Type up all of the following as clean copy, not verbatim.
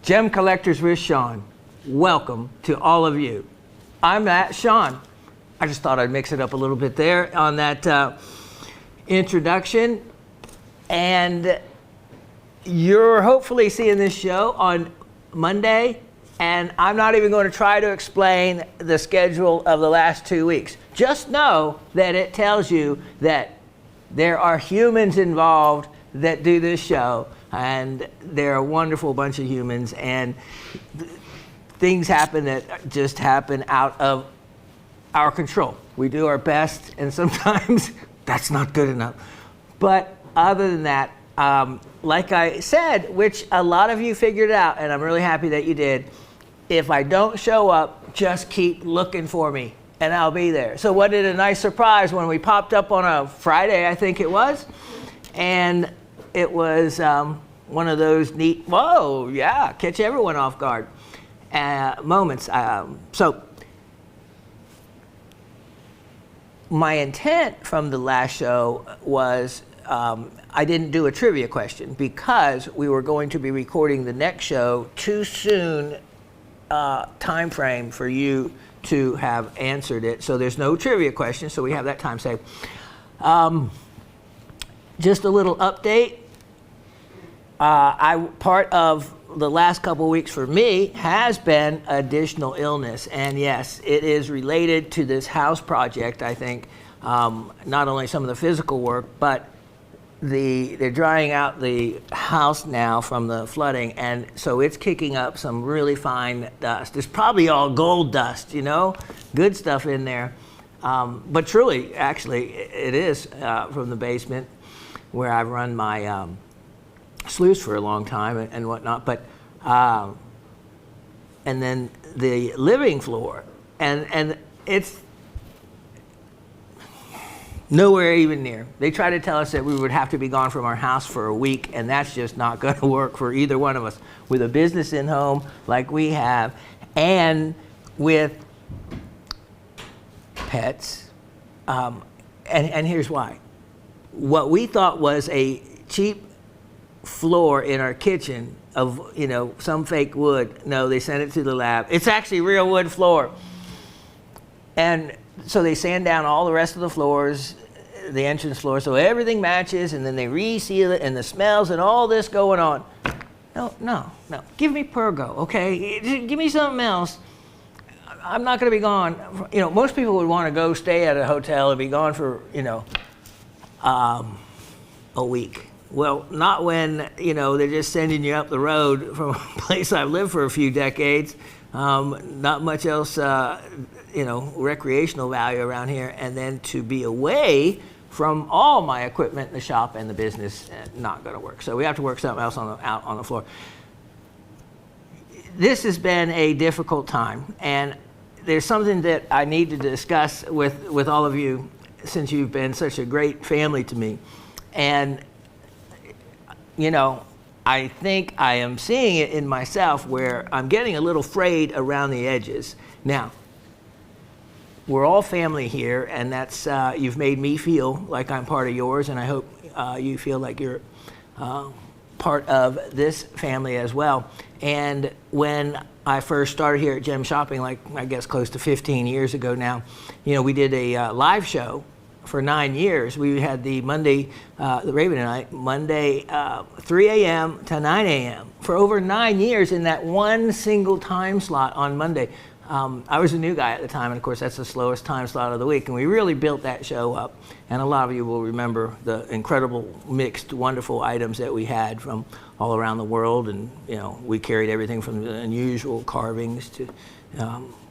Gem Collectors with Shawn. Welcome to all of you. I'm Shawn. I just thought I'd mix it up a little bit there on that introduction. And you're hopefully seeing this show on Monday, and I'm not even going to try to explain the schedule of the last 2 weeks. Just know that it tells you that there are humans involved that do this show, and they're a wonderful bunch of humans, and things happen that just happen out of our control. We do our best, and sometimes that's not good enough. But other than that, like I said, which a lot of you figured out, and I'm really happy that you did, if I don't show up, just keep looking for me, and I'll be there. So what a nice surprise when we popped up on a Friday, I think it was, and it was one of those neat, whoa, yeah, catch everyone off guard moments. So my intent from the last show was I didn't do a trivia question because we were going to be recording the next show too soon time frame for you to have answered it. So there's no trivia question, so we have that time saved. Just a little update. Part of the last couple of weeks for me has been additional illness, and yes, it is related to this house project. I think not only some of the physical work, but they're drying out the house now from the flooding, and so it's kicking up some really fine dust. It's probably all gold dust, you know, good stuff in there. But truly, actually, it is from the basement where I've run my sluice for a long time and whatnot, but and then the living floor, and it's nowhere even near. They try to tell us that we would have to be gone from our house for a week, and that's just not going to work for either one of us. With a business in home like we have, and with pets, and here's why. What we thought was a cheap floor in our kitchen of, you know, some fake wood. No, they sent it to the lab. It's actually real wood floor. And so they sand down all the rest of the floors, the entrance floor, so everything matches, and then they reseal it, and the smells and all this going on. No. Give me Pergo, okay? Give me something else. I'm not going to be gone. You know, most people would want to go stay at a hotel and be gone for, you know, a week. Well, not when, you know, they're just sending you up the road from a place I've lived for a few decades. Not much else, you know, recreational value around here. And then to be away from all my equipment in the shop and the business, not going to work. So we have to work something else out on the floor. This has been a difficult time. And there's something that I need to discuss with all of you, since you've been such a great family to me. And you know, I think I am seeing it in myself where I'm getting a little frayed around the edges. Now, we're all family here, and that's you've made me feel like I'm part of yours, and I hope you feel like you're part of this family as well. And when I first started here at Gem Shopping, like I guess close to 15 years ago now, you know, we did a live show for 9 years. We had the Monday, the Raven and I, Monday 3 a.m. to 9 a.m. for over 9 years in that one single time slot on Monday. I was a new guy at the time, and of course that's the slowest time slot of the week, and we really built that show up. And a lot of you will remember the incredible mixed, wonderful items that we had from all around the world, and you know, we carried everything from the unusual carvings to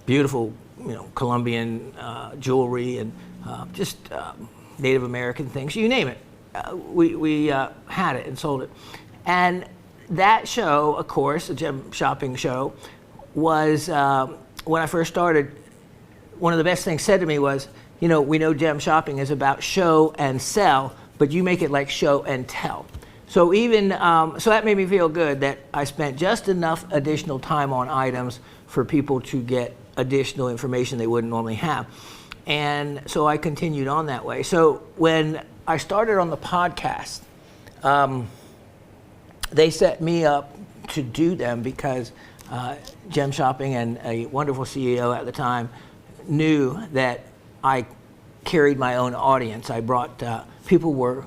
beautiful, you know, Colombian jewelry and just Native American things, you name it. We had it and sold it. And that show, of course, the Gem Shopping show, was, when I first started, one of the best things said to me was, you know, we know Gem Shopping is about show and sell, but you make it like show and tell. So even, so that made me feel good that I spent just enough additional time on items for people to get additional information they wouldn't normally have. And so I continued on that way. So when I started on the podcast, they set me up to do them because Gem Shopping and a wonderful CEO at the time knew that I carried my own audience. I brought people were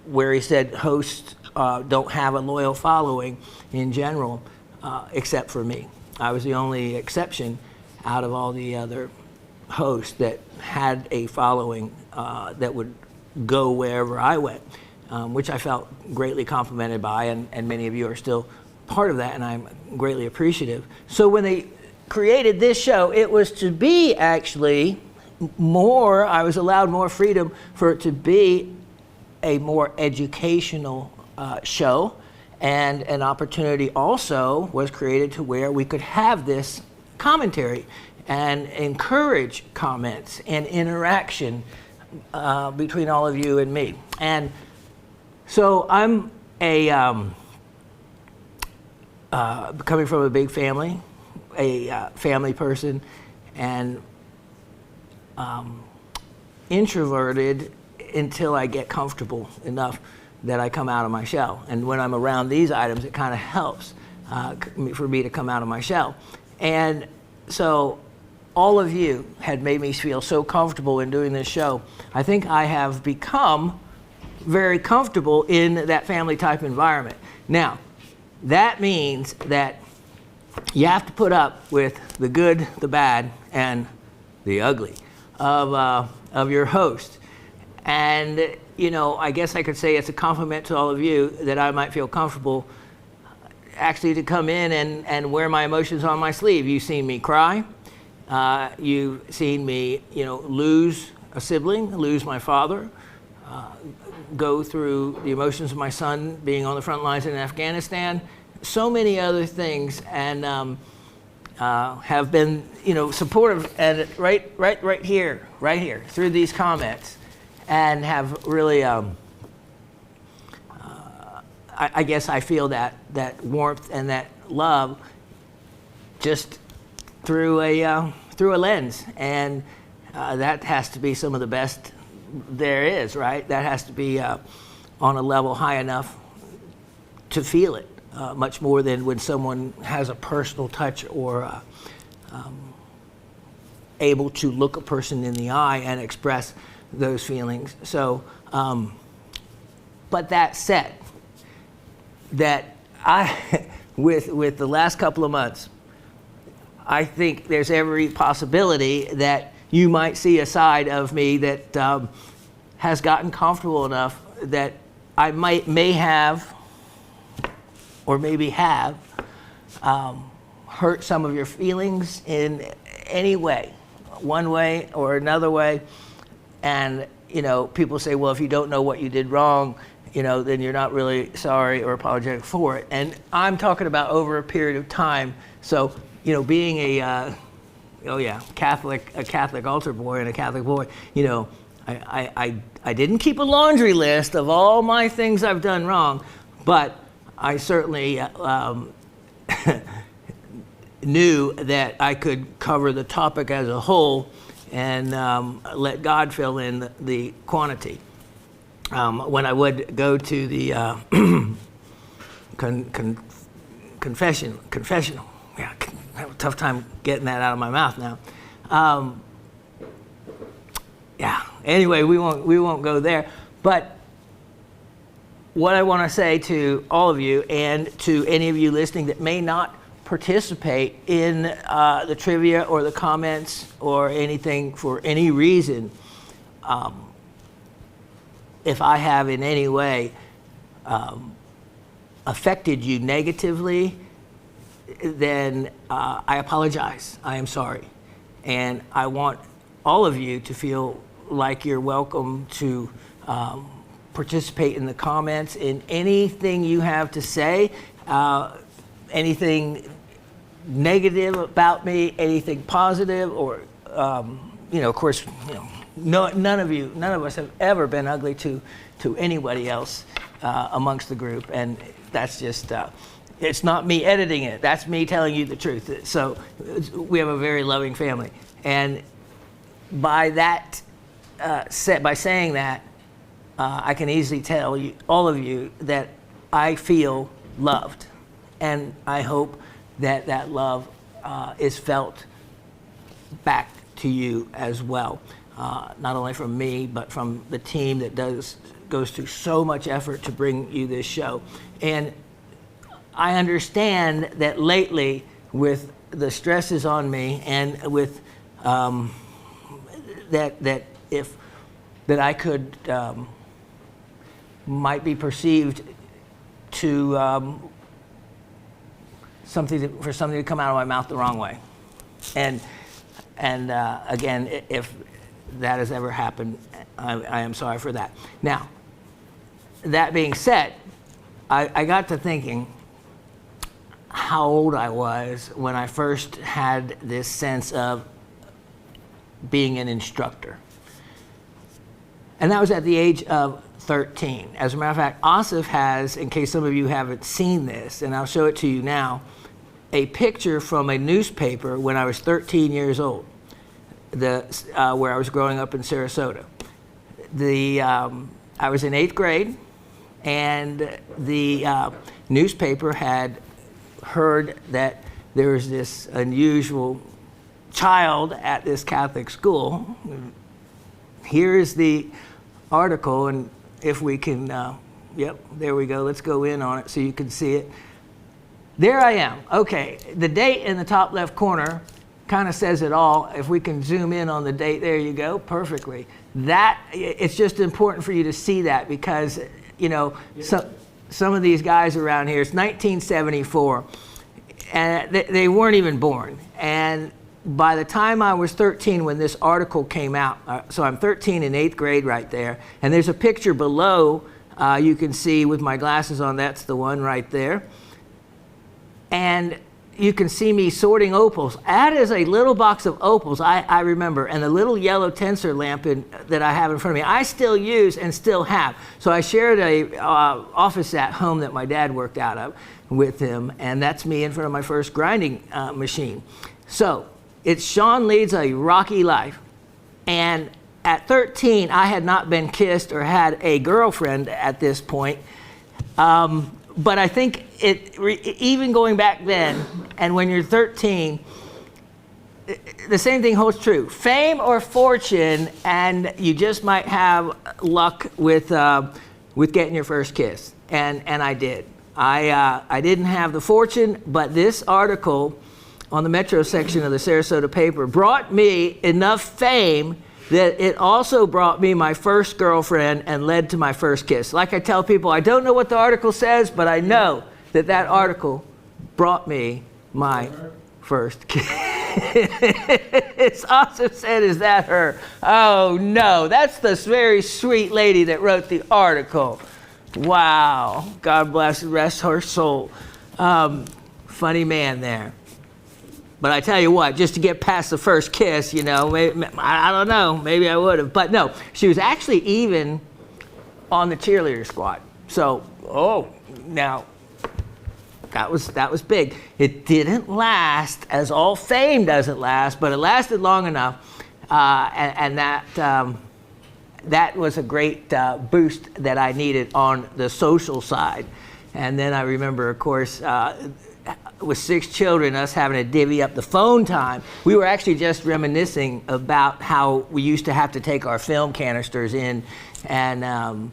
where he said hosts don't have a loyal following in general, except for me. I was the only exception out of all the other hosts that had a following that would go wherever I went, which I felt greatly complimented by, and many of you are still part of that, and I'm greatly appreciative. So when they created this show, it was to be actually more, I was allowed more freedom for it to be a more educational show, and an opportunity also was created to where we could have this commentary and encourage comments and interaction between all of you and me. And so I'm coming from a big family, a family person, and introverted until I get comfortable enough that I come out of my shell. And when I'm around these items, it kind of helps for me to come out of my shell. And so all of you had made me feel so comfortable in doing this show. I think I have become very comfortable in that family type environment. Now, that means that you have to put up with the good, the bad, and the ugly of your host. And, you know, I guess I could say it's a compliment to all of you that I might feel comfortable actually to come in and wear my emotions on my sleeve. You've seen me cry. You've seen me, you know, lose a sibling, lose my father, go through the emotions of my son being on the front lines in Afghanistan, so many other things, and have been, you know, supportive and right here through these comments, and have really, I guess I feel that warmth and that love just through a lens, and that has to be some of the best there is, right? That has to be on a level high enough to feel it, much more than when someone has a personal touch or able to look a person in the eye and express those feelings. So, but that said, that with the last couple of months, I think there's every possibility that you might see a side of me that has gotten comfortable enough that I may have, or maybe have, hurt some of your feelings in any way, one way or another way. And, you know, people say, well, if you don't know what you did wrong, you know, then you're not really sorry or apologetic for it. And I'm talking about over a period of time. So, you know, being a Catholic altar boy and a Catholic boy, you know, I didn't keep a laundry list of all my things I've done wrong, but I certainly knew that I could cover the topic as a whole and let God fill in the quantity. When I would go to the confessional, yeah, I have a tough time getting that out of my mouth now. Yeah. Anyway, we won't go there. But what I want to say to all of you and to any of you listening that may not participate in the trivia or the comments or anything for any reason, if I have in any way affected you negatively, then I apologize. I am sorry. And I want all of you to feel like you're welcome to participate in the comments, in anything you have to say, anything negative about me, anything positive, or, you know, of course, you know, none of us have ever been ugly to anybody else amongst the group. And that's just, it's not me editing it. That's me telling you the truth. So we have a very loving family. And by that, by saying that, I can easily tell you, all of you, that I feel loved. And I hope that that love is felt back to you as well. Not only from me, but from the team that goes through so much effort to bring you this show. And I understand that lately, with the stresses on me, and with that I could might be perceived to for something to come out of my mouth the wrong way, and again, if that has ever happened, I am sorry for that. Now, that being said, I got to thinking how old I was when I first had this sense of being an instructor. And that was at the age of 13. As a matter of fact, Asif has, in case some of you haven't seen this, and I'll show it to you now, a picture from a newspaper when I was 13 years old, where I was growing up in Sarasota. I was in 8th grade, and the newspaper had heard that there was this unusual child at this Catholic school. Here is the article, and if we can, yep, there we go. Let's go in on it so you can see it. There I am. Okay, the date in the top left corner kind of says it all. If we can zoom in on the date, there you go, perfectly. It's just important for you to see that because, you know, some of these guys around here, it's 1974, and they weren't even born. And by the time I was 13 when this article came out, so I'm 13 in 8th grade right there, and there's a picture below you can see with my glasses on, that's the one right there. And you can see me sorting opals. That is a little box of opals, I remember, and the little yellow tensor lamp that I have in front of me, I still use and still have. So I shared a office at home that my dad worked out of with him, and that's me in front of my first grinding machine. So it's Shawn Leads a Rocky Life. And at 13, I had not been kissed or had a girlfriend at this point. But I think even going back then, and when you're 13, the same thing holds true. Fame or fortune, and you just might have luck with getting your first kiss. And I did. I didn't have the fortune, but this article on the Metro section of the Sarasota paper brought me enough fame that it also brought me my first girlfriend and led to my first kiss. Like I tell people, I don't know what the article says, but I know that that article brought me my first kiss. It's also said, is that her? Oh no, that's the very sweet lady that wrote the article. Wow, God bless, rest her soul. Funny man there. But I tell you what, just to get past the first kiss, you know, I don't know, maybe I would have. But no, she was actually even on the cheerleader squad. So, now, that was big. It didn't last, as all fame doesn't last, but it lasted long enough. And that was a great boost that I needed on the social side. And then I remember, of course, with 6 children, us having to divvy up the phone time. We were actually just reminiscing about how we used to have to take our film canisters in and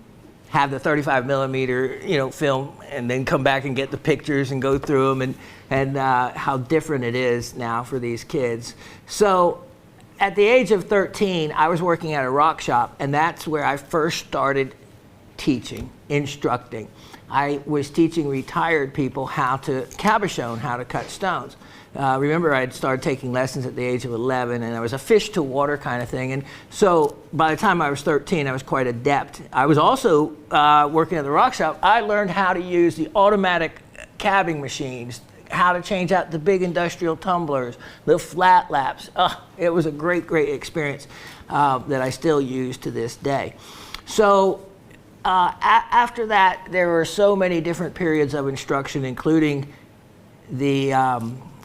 have the 35 millimeter, film, and then come back and get the pictures and go through them, and how different it is now for these kids. So at the age of 13, I was working at a rock shop, and that's where I first started teaching, instructing. I was teaching retired people how to cabochon, how to cut stones. Remember, I had started taking lessons at the age of 11, and I was a fish to water kind of thing. And so by the time I was 13, I was quite adept. I was also working at the rock shop. I learned how to use the automatic cabbing machines, how to change out the big industrial tumblers, the flat laps. It was a great, great experience that I still use to this day. So after that, there were so many different periods of instruction, including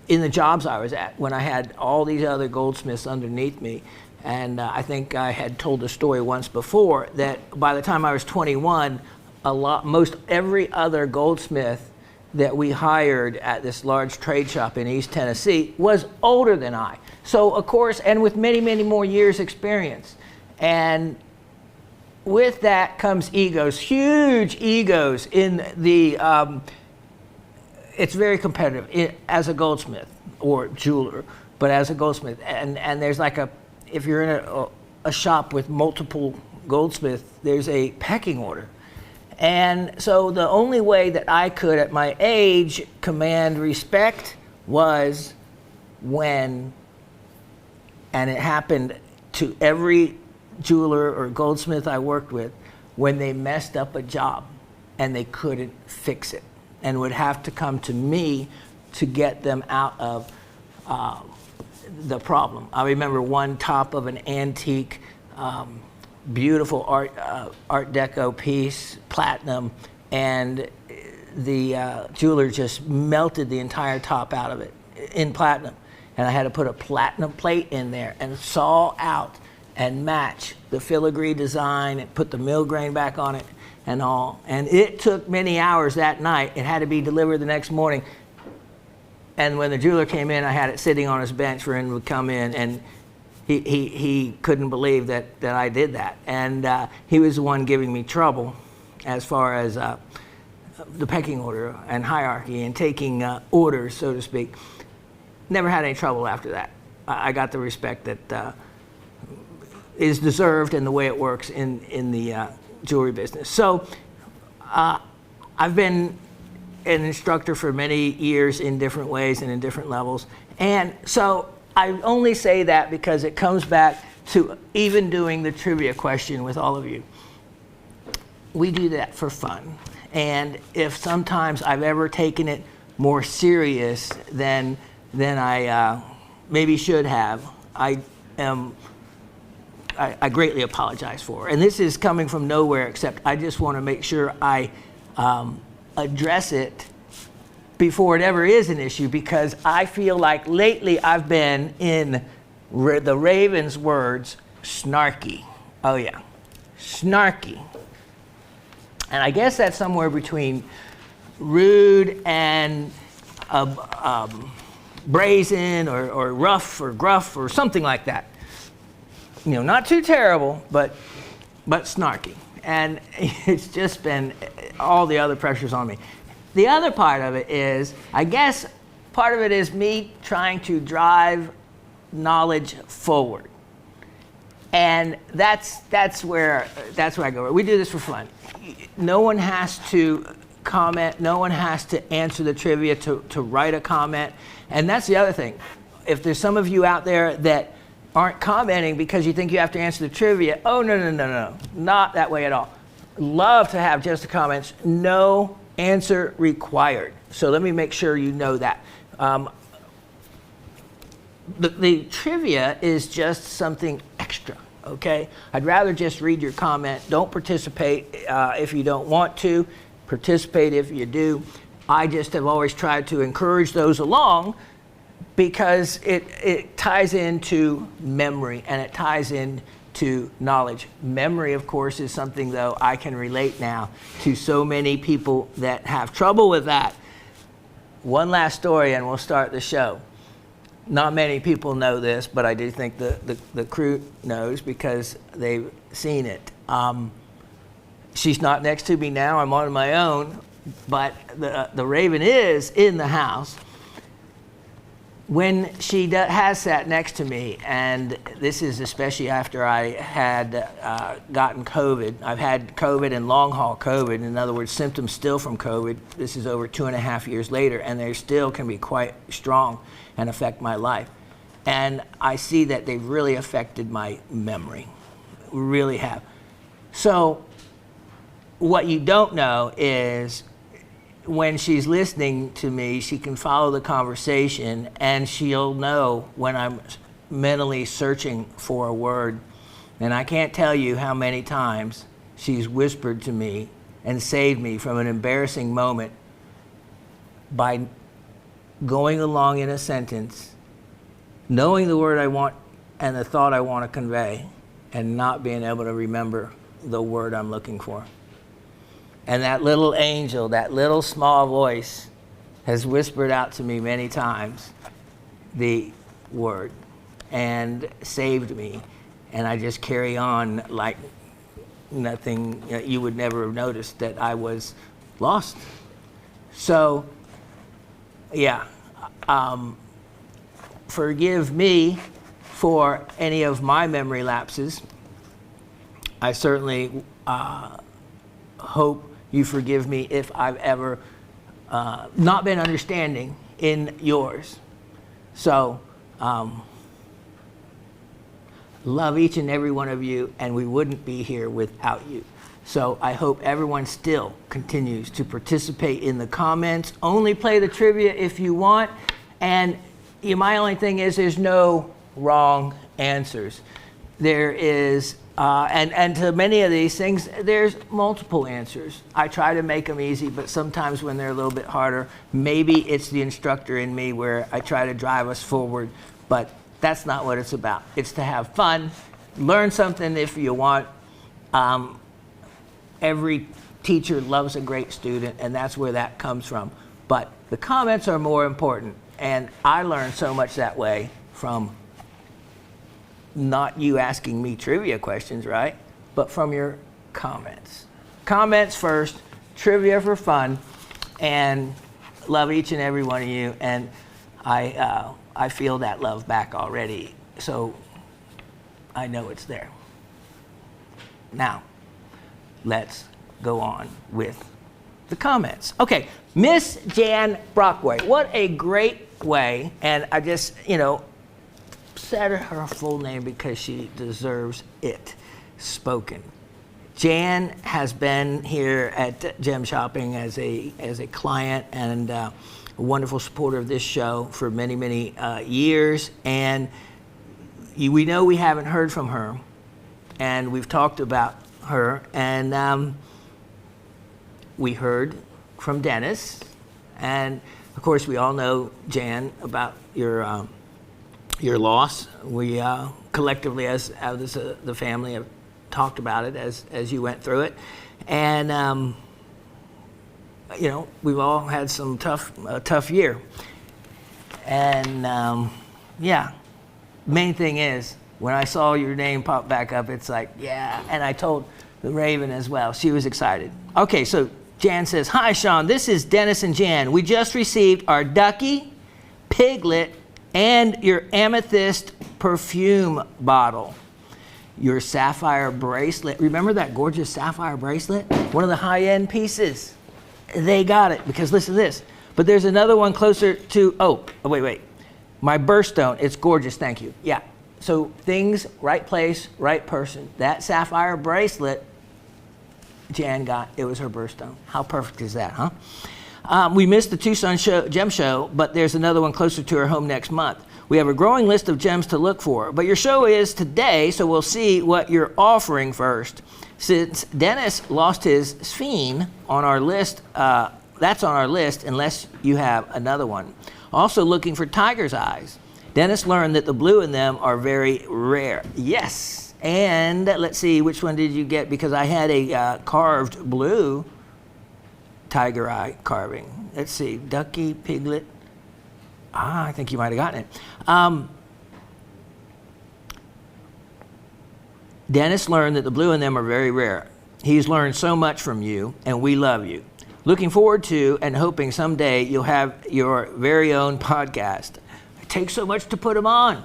in the jobs I was at, when I had all these other goldsmiths underneath me. And I think I had told the story once before that by the time I was 21, most every other goldsmith that we hired at this large trade shop in East Tennessee was older than I. So of course, and with many, many more years experience. And with that comes egos, huge egos in the, it's very competitive as a goldsmith or jeweler, but as a goldsmith. And there's like if you're in a shop with multiple goldsmiths, there's a pecking order. And so the only way that I could, at my age, command respect was when, and it happened to every jeweler or goldsmith I worked with, when they messed up a job and they couldn't fix it and would have to come to me to get them out of the problem. I remember one top of an antique, beautiful art deco piece, platinum, and the jeweler just melted the entire top out of it in platinum. And I had to put a platinum plate in there and saw out and match the filigree design and put the mill grain back on it and all. And it took many hours that night. It had to be delivered the next morning. And when the jeweler came in, I had it sitting on his bench for him to come in, and he couldn't believe that I did that. And he was the one giving me trouble as far as the pecking order and hierarchy and taking orders, so to speak. Never had any trouble after that. I got the respect that is deserved in the way it works in the jewelry business. So I've been an instructor for many years in different ways and in different levels. And so I only say that because it comes back to even doing the trivia question with all of you. We do that for fun. And if sometimes I've ever taken it more serious than I maybe should have, I greatly apologize for. And this is coming from nowhere, except I just want to make sure I address it before it ever is an issue, because I feel like lately I've been, in the Raven's words, snarky. Oh yeah, snarky. And I guess that's somewhere between rude and brazen or rough or gruff or something like that. You know, not too terrible, but snarky. And it's just been all the other pressures on me. The other part of it is, I guess part of it is me trying to drive knowledge forward. And that's where I go. We do this for fun. No one has to comment. No one has to answer the trivia to write a comment. And that's the other thing. If there's some of you out there that aren't commenting because you think you have to answer the trivia, oh, no. Not that way at all. Love to have just the comments. No answer required. So let me make sure you know that. The trivia is just something extra, okay? I'd rather just read your comment. Don't participate if you don't want to. Participate if you do. I just have always tried to encourage those along, because it ties into memory and it ties into knowledge. Memory, of course, is something, though, I can relate now to so many people that have trouble with that. One last story and we'll start the show. Not many people know this, but I do think the crew knows because they've seen it. She's not next to me now. I'm on my own, but the Raven is in the house. When she has sat next to me, and this is especially after I had gotten COVID. I've had COVID and long haul COVID. In other words, symptoms still from COVID. This is over 2.5 years later, and they still can be quite strong and affect my life. And I see that they've really affected my memory, really have. So what you don't know is, when she's listening to me, she can follow the conversation and she'll know when I'm mentally searching for a word. And I can't tell you how many times she's whispered to me and saved me from an embarrassing moment by going along in a sentence, knowing the word I want and the thought I want to convey, and not being able to remember the word I'm looking for. And that little angel, that little small voice has whispered out to me many times the word and saved me. And I just carry on like nothing. You would never have noticed that I was lost. So, yeah, forgive me for any of my memory lapses. I certainly hope you forgive me if I've ever not been understanding in yours. So, love each and every one of you, and we wouldn't be here without you. So I hope everyone still continues to participate in the comments. Only play the trivia if you want. And my only thing is there's no wrong answers. There is, and to many of these things, there's multiple answers. I try to make them easy, but sometimes when they're a little bit harder, maybe it's the instructor in me where I try to drive us forward, but that's not what it's about. It's to have fun, learn something if you want. Every teacher loves a great student, and that's where that comes from. But the comments are more important, and I learned so much that way from not you asking me trivia questions, right? But from your comments. Comments first, trivia for fun, and love each and every one of you. And I feel that love back already, so I know it's there. Now, let's go on with the comments. Okay, Miss Jan Brockway, what a great way, and I just, said her full name because she deserves it spoken. Jan has been here at Gem Shopping as a client and a wonderful supporter of this show for many, many years. And we know we haven't heard from her, and we've talked about her. And we heard from Dennis. And, of course, we all know, Jan, about your loss. We collectively, as the family, have talked about it as you went through it. And we've all had some tough year. And main thing is, when I saw your name pop back up, it's like, yeah. And I told the Raven as well. She was excited. Okay, so Jan says, "Hi, Shawn. This is Dennis and Jan. We just received our Ducky, Piglet, and your amethyst perfume bottle. Your sapphire bracelet." Remember that gorgeous sapphire bracelet? One of the high-end pieces. They got it because listen to this. But there's another one closer to, wait. My birthstone. It's gorgeous, thank you. Yeah. So things, right place, right person. That sapphire bracelet Jan got, it was her birthstone. How perfect is that, huh? We missed the Tucson Gem Show, but there's another one closer to her home next month. We have a growing list of gems to look for, but your show is today, so we'll see what you're offering first. Since Dennis lost his Sphinx on our list, that's on our list unless you have another one. Also looking for tiger's eyes. Dennis learned that the blue in them are very rare. Yes. And let's see, which one did you get? Because I had a carved blue tiger eye carving. Let's see, Ducky, Piglet. I think you might have gotten it. Dennis learned that the blue in them are very rare. He's learned so much from you, and we love you. Looking forward to and hoping someday you'll have your very own podcast. It takes so much to put them on.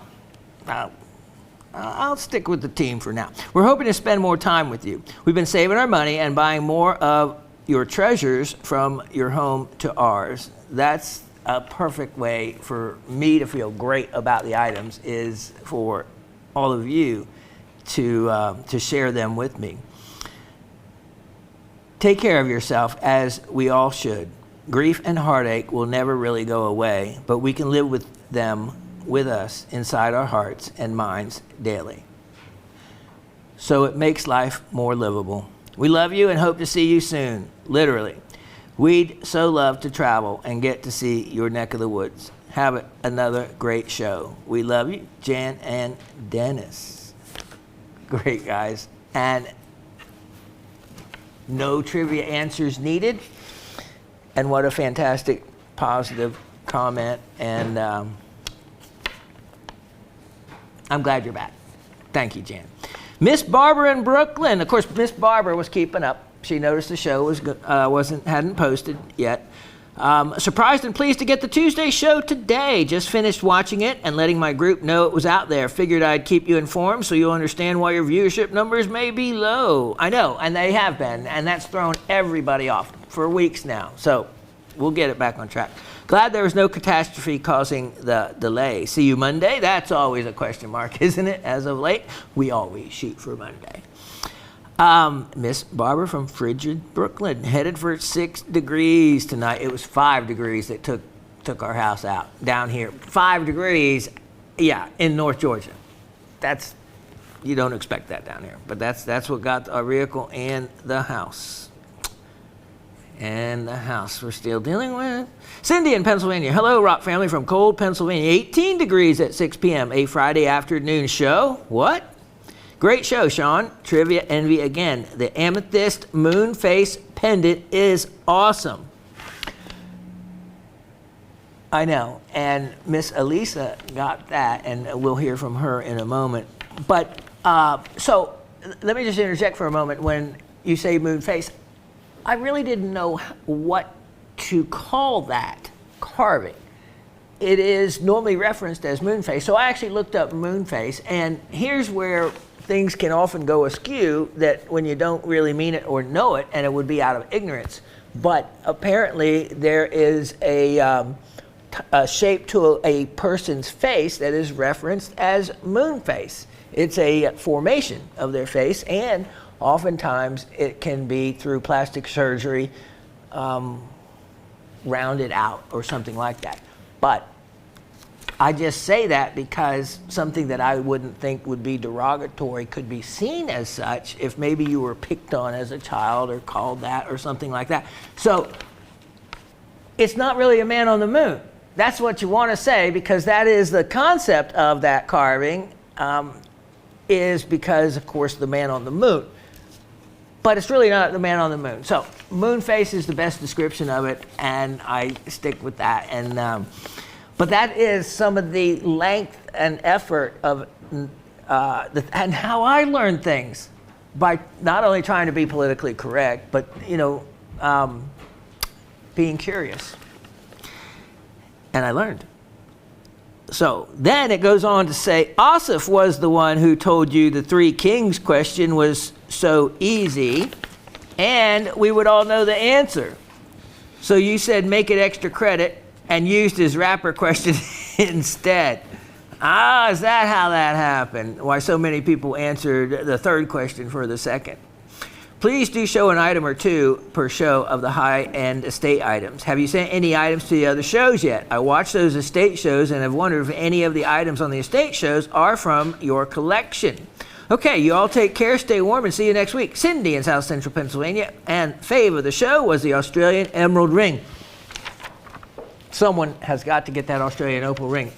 I'll stick with the team for now. We're hoping to spend more time with you. We've been saving our money and buying more of your treasures from your home to ours. That's a perfect way for me to feel great about the items, is for all of you to share them with me. Take care of yourself, as we all should. Grief and heartache will never really go away, but we can live with them with us inside our hearts and minds daily. So it makes life more livable. We love you and hope to see you soon, literally. We'd so love to travel and get to see your neck of the woods. Have another great show. We love you, Jan and Dennis. Great, guys. And no trivia answers needed. And what a fantastic positive comment. And I'm glad you're back. Thank you, Jan. Miss Barbara in Brooklyn. Of course, Miss Barbara was keeping up. She noticed the show hadn't posted yet. Surprised and pleased to get the Tuesday show today. Just finished watching it and letting my group know it was out there. Figured I'd keep you informed so you'll understand why your viewership numbers may be low. I know, and they have been, and that's thrown everybody off for weeks now. So we'll get it back on track. Glad there was no catastrophe causing the delay. See you Monday? That's always a question mark, isn't it? As of late, we always shoot for Monday. Miss Barbara from Frigid, Brooklyn, headed for 6 degrees tonight. It was 5 degrees that took our house out down here. 5 degrees, yeah, in North Georgia. You don't expect that down here, but that's what got our vehicle and the house. And the house we're still dealing with. Cindy in Pennsylvania. Hello, Rock family from cold Pennsylvania. 18 degrees at 6 p.m. A Friday afternoon show. What? Great show, Shawn. Trivia envy again. The amethyst moon face pendant is awesome. I know. And Miss Elisa got that, and we'll hear from her in a moment. But so let me just interject for a moment. When you say moon face, I really didn't know what to call that carving. It is normally referenced as moon face. So I actually looked up moon face, and here's where things can often go askew, that when you don't really mean it or know it, and it would be out of ignorance. But apparently there is a shape to a person's face that is referenced as moon face. It's a formation of their face, and oftentimes it can be through plastic surgery rounded out or something like that. But I just say that because something that I wouldn't think would be derogatory could be seen as such if maybe you were picked on as a child or called that or something like that. So it's not really a man on the moon. That's what you want to say, because that is the concept of that carving, is because, of course, the man on the moon. But it's really not the man on the moon. So moon face is the best description of it, and I stick with that. And but that is some of the length and effort of and how I learned things, by not only trying to be politically correct, but being curious. And I learned. So then it goes on to say, Asif was the one who told you the 3 kings question was so easy, and we would all know the answer. So you said make it extra credit and used his rapper question instead. Is that how that happened? Why so many people answered the 3rd question for the 2nd. Please do show an item or 2 per show of the high-end estate items. Have you sent any items to the other shows yet? I watched those estate shows and have wondered if any of the items on the estate shows are from your collection. Okay, you all take care, stay warm, and see you next week. Cindy in South Central Pennsylvania. And fave of the show was the Australian emerald ring. Someone has got to get that Australian opal ring.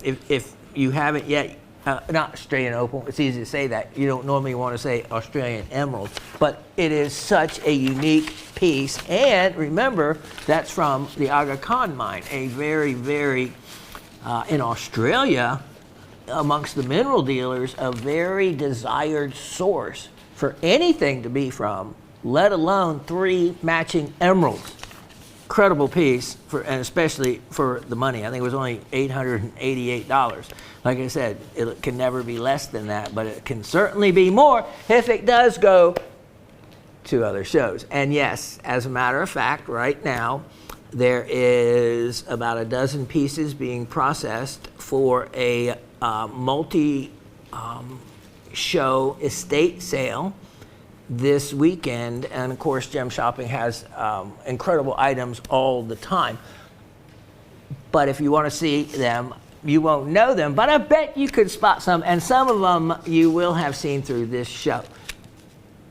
If you haven't yet, not Australian opal, it's easy to say that. You don't normally want to say Australian emerald, but it is such a unique piece. And remember, that's from the Aga Khan mine, a very, very, in Australia, amongst the mineral dealers, a very desired source for anything to be from, let alone 3 matching emeralds. Incredible piece, and especially for the money. I think it was only $888. Like I said, it can never be less than that, but it can certainly be more if it does go to other shows. And yes, as a matter of fact, right now, there is about a dozen pieces being processed for a multi-show estate sale this weekend. And of course, Gem Shopping has incredible items all the time. But if you want to see them, you won't know them, but I bet you could spot some, and some of them you will have seen through this show.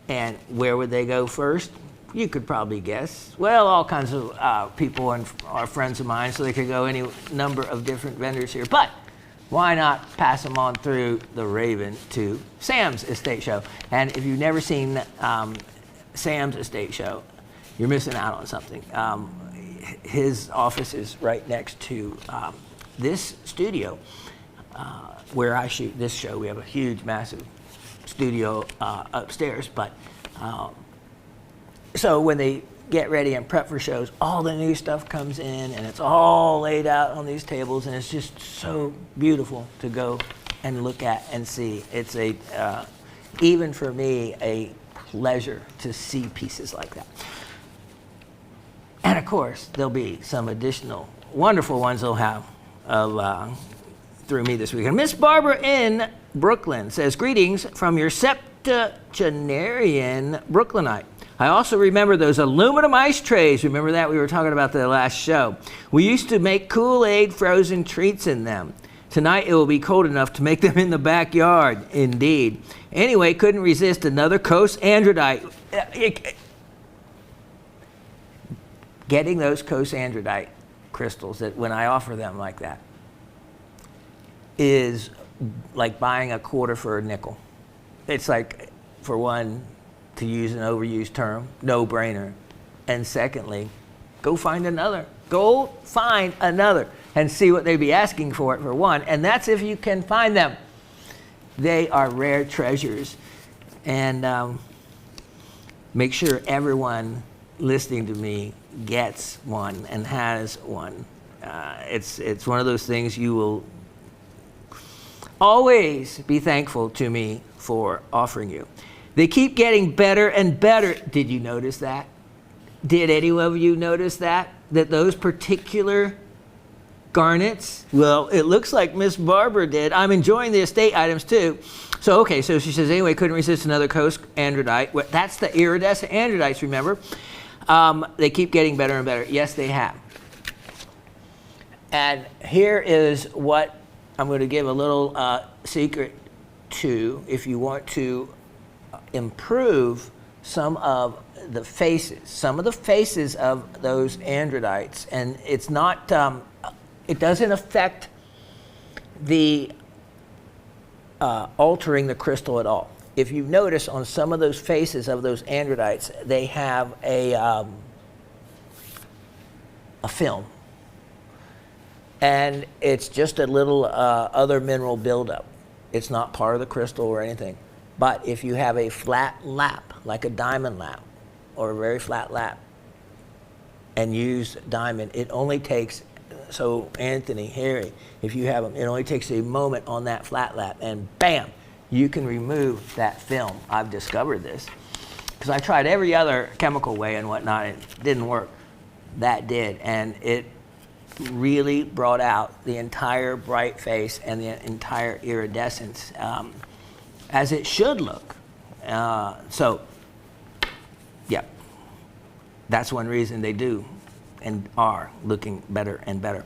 And where would they go first? You could probably guess. Well, all kinds of people and are friends of mine, so they could go any number of different vendors here. But why not pass them on through the Raven to Sam's estate show? And if you've never seen Sam's estate show, you're missing out on something. His office is right next to this studio where I shoot this show. We have a huge, massive studio upstairs, but so when they get ready and prep for shows, all the new stuff comes in and it's all laid out on these tables, and it's just so beautiful to go and look at and see. It's a even for me a pleasure to see pieces like that. And of course there'll be some additional wonderful ones they'll have through me this weekend. Miss Barbara in Brooklyn says, greetings from your septuagenarian Brooklynite. I also remember those aluminum ice trays. Remember that? We were talking about the last show. We used to make Kool-Aid frozen treats in them. Tonight it will be cold enough to make them in the backyard. Indeed. Anyway, couldn't resist another Coast Androdite. Getting those Coast Androdite crystals, that when I offer them like that, is like buying a quarter for a nickel. It's like, for one, to use an overused term, no brainer. And secondly, go find another. Go find another and see what they'd be asking for it, for one. And that's if you can find them. They are rare treasures. And make sure everyone listening to me gets one and has one. It's one of those things you will always be thankful to me for offering you. They keep getting better and better. Did you notice that? Did any of you notice that? That those particular garnets? Well, it looks like Miss Barbara did. I'm enjoying the estate items too. So, okay, so she says, anyway, couldn't resist another Coast Androdite. Well, that's the iridescent androdites, remember? They keep getting better and better. Yes, they have. And here is what I'm going to give a little secret to, if you want to improve some of the faces of those androdites. And it's not, it doesn't affect the altering the crystal at all. If you notice on some of those faces of those androdites, they have a film. And it's just a little other mineral buildup. It's not part of the crystal or anything. But if you have a flat lap, like a diamond lap, or a very flat lap, and use diamond, it only takes, so Anthony, Harry, if you have them, it only takes a moment on that flat lap, and bam, you can remove that film. I've discovered this, because I tried every other chemical way and whatnot, it didn't work. That did, and it really brought out the entire bright face and the entire iridescence, as it should look. So, yeah, that's one reason they do and are looking better and better.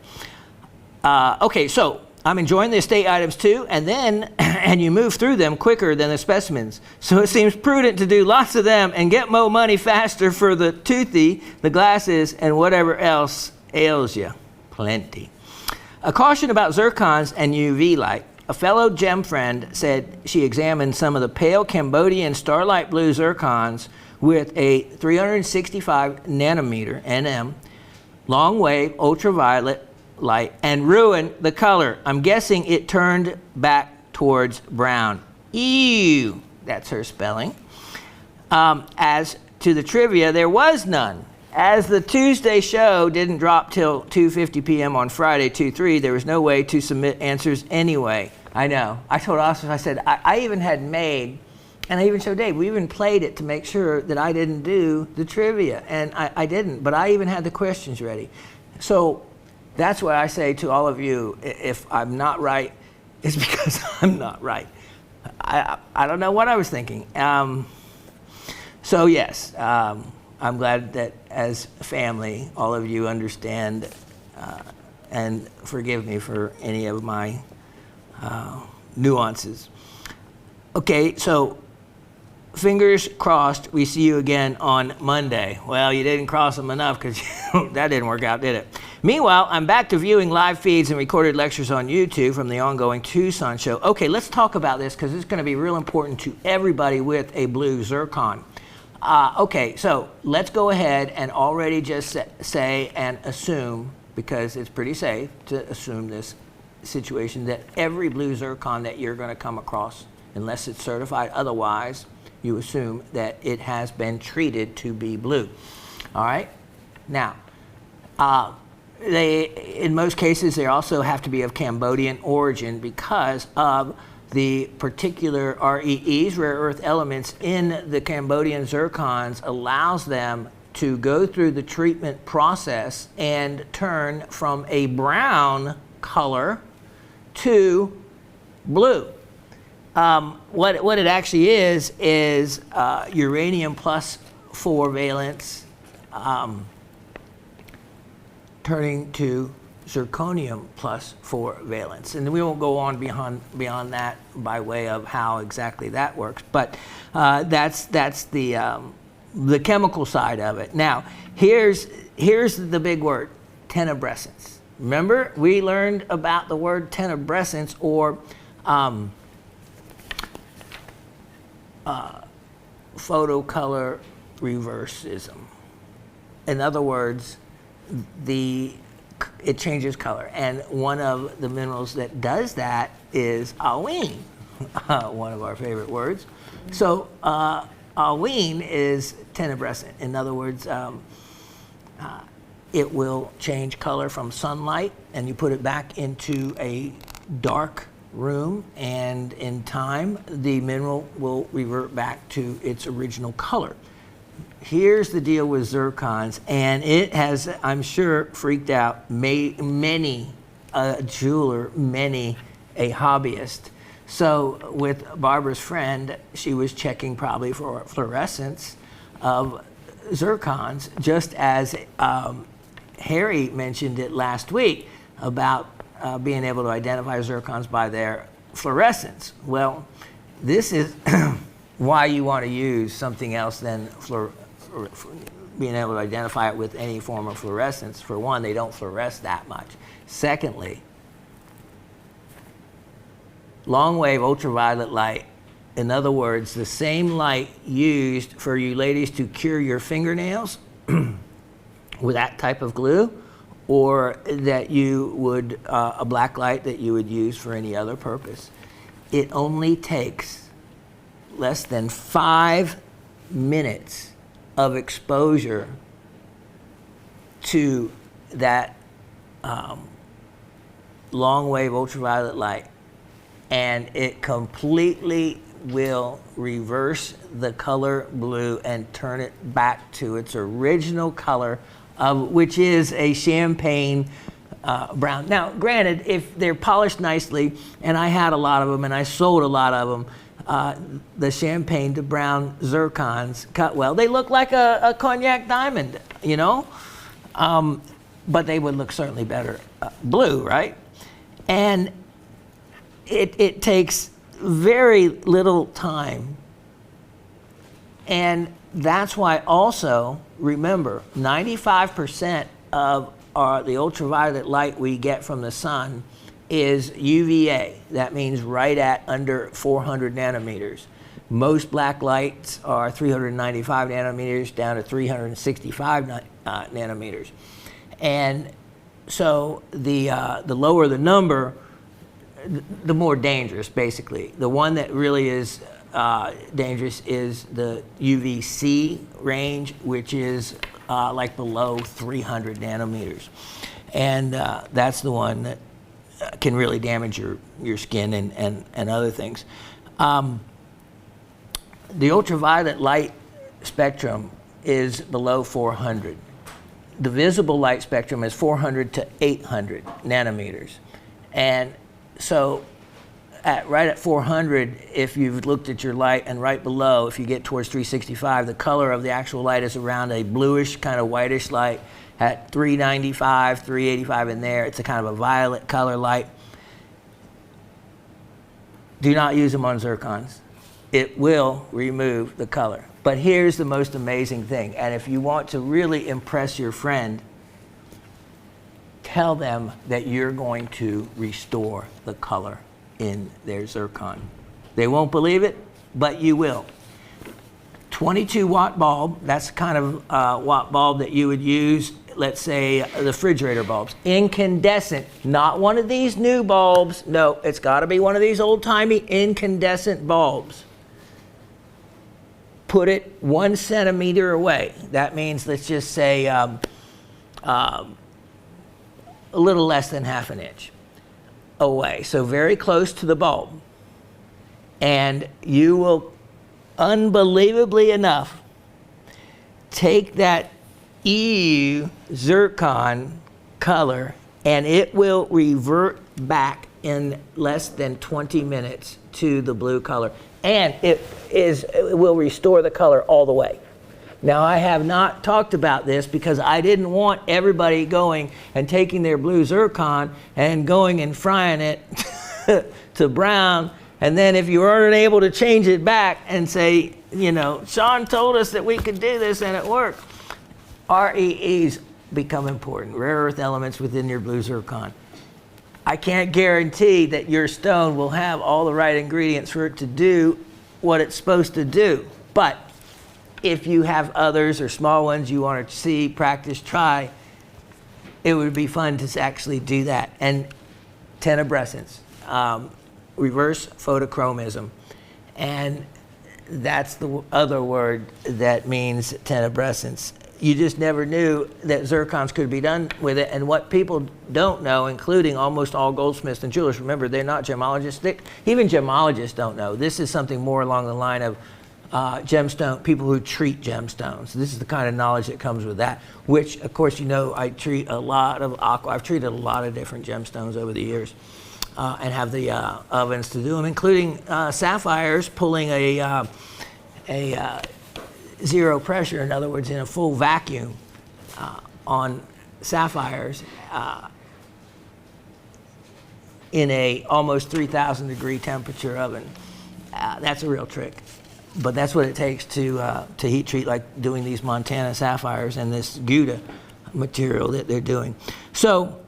Okay, so I'm enjoying the estate items too, and then, and you move through them quicker than the specimens. So it seems prudent to do lots of them and get more money faster for the toothy, the glasses, and whatever else ails you. Plenty. A caution about zircons and UV light. A fellow gem friend said she examined some of the pale Cambodian starlight blue zircons with a 365 nanometer NM long wave ultraviolet light and ruined the color. I'm guessing it turned back towards brown. Ew, that's her spelling. As to the trivia, there was none. As the Tuesday show didn't drop till 2:50 p.m. on Friday, 2/3, there was no way to submit answers anyway. I know. I told Austin, I said, I even had made, and I even showed Dave, we even played it to make sure that I didn't do the trivia. And I didn't, but I even had the questions ready. So that's what I say to all of you. If I'm not right, it's because I'm not right. I don't know what I was thinking. So yes, I'm glad that as a family, all of you understand and forgive me for any of my nuances. Okay, so fingers crossed we see you again on Monday. Well, you didn't cross them enough because that didn't work out, did it? Meanwhile, I'm back to viewing live feeds and recorded lectures on YouTube from the ongoing Tucson show. Okay, let's talk about this because it's going to be real important to everybody with a blue zircon. Okay, so let's go ahead and already just say and assume, because it's pretty safe to assume this situation, that every blue zircon that you're going to come across, unless it's certified otherwise, you assume that it has been treated to be blue. All right? Now, in most cases, they also have to be of Cambodian origin because of the particular REEs, rare earth elements, in the Cambodian zircons allows them to go through the treatment process and turn from a brown color to blue. What it actually is uranium plus 4 valence turning to zirconium plus 4 valence. And we won't go on beyond that by way of how exactly that works, but that's the chemical side of it. Now, here's the big word, tenebrescence. Remember, we learned about the word tenebrescence, or photocolor reversism. In other words, it changes color, and one of the minerals that does that is alwine, one of our favorite words. So alwine is tenebrescent. In other words, it will change color from sunlight, and you put it back into a dark room, and in time the mineral will revert back to its original color. Here's the deal with zircons, and it has, I'm sure, freaked out many a jeweler, many a hobbyist. So with Barbara's friend, she was checking probably for fluorescence of zircons, just as Harry mentioned it last week about being able to identify zircons by their fluorescence. Well, this is why you want to use something else than being able to identify it with any form of fluorescence. For one, they don't fluoresce that much. Secondly, long wave ultraviolet light, in other words, the same light used for you ladies to cure your fingernails with that type of glue, or that you would, a black light that you would use for any other purpose. It only takes less than 5 minutes of exposure to that long wave ultraviolet light, and it completely will reverse the color blue and turn it back to its original color, which is a champagne brown. Now, granted, if they're polished nicely, and I had a lot of them and I sold a lot of them, the champagne to brown zircons cut well. They look like a cognac diamond, you know, but they would look certainly better blue, right? And it takes very little time, and that's why also, remember, 95% of the ultraviolet light we get from the sun is UVA. That means right at under 400 nanometers. Most black lights are 395 nanometers down to 365 nanometers. And so the lower the number, the more dangerous, basically. The one that really is dangerous is the UVC range, which is like below 300 nanometers. And that's the one that can really damage your skin and other things. The ultraviolet light spectrum is below 400. The visible light spectrum is 400 to 800 nanometers. And so right at 400, if you've looked at your light, and right below, if you get towards 365, the color of the actual light is around a bluish, kind of whitish light. At 395, 385 in there, it's a kind of a violet color light. Do not use them on zircons. It will remove the color. But here's the most amazing thing, and if you want to really impress your friend, tell them that you're going to restore the color in their zircon. They won't believe it, but you will. 22 watt bulb. That's the kind of watt bulb that you would use, let's say, the refrigerator bulbs. Incandescent, not one of these new bulbs. No, it's got to be one of these old-timey incandescent bulbs. Put it 1 centimeter away. That means, let's just say, a little less than ½ an inch away. So very close to the bulb. And you will, unbelievably enough, take that EU zircon color and it will revert back in less than 20 minutes to the blue color. And it will restore the color all the way. Now, I have not talked about this because I didn't want everybody going and taking their blue zircon and going and frying it to brown. And then if you weren't able to change it back and say, you know, Shawn told us that we could do this and it worked. REEs become important, rare earth elements within your blue zircon. I can't guarantee that your stone will have all the right ingredients for it to do what it's supposed to do. But if you have others or small ones you want to see, practice, try, it would be fun to actually do that. And tenebrescence, reverse photochromism. And that's the other word that means tenebrescence. You just never knew that zircons could be done with it. And what people don't know, including almost all goldsmiths and jewelers, remember, they're not gemologists. Even gemologists don't know. This is something more along the line of gemstone, people who treat gemstones. This is the kind of knowledge that comes with that, which, of course, you know, I treat a lot of aqua. I've treated a lot of different gemstones over the years and have the ovens to do them, including sapphires, pulling a zero pressure, in other words, in a full vacuum on sapphires in a almost 3,000 degree temperature oven. That's a real trick. But that's what it takes to heat treat, like doing these Montana sapphires and this Gouda material that they're doing. So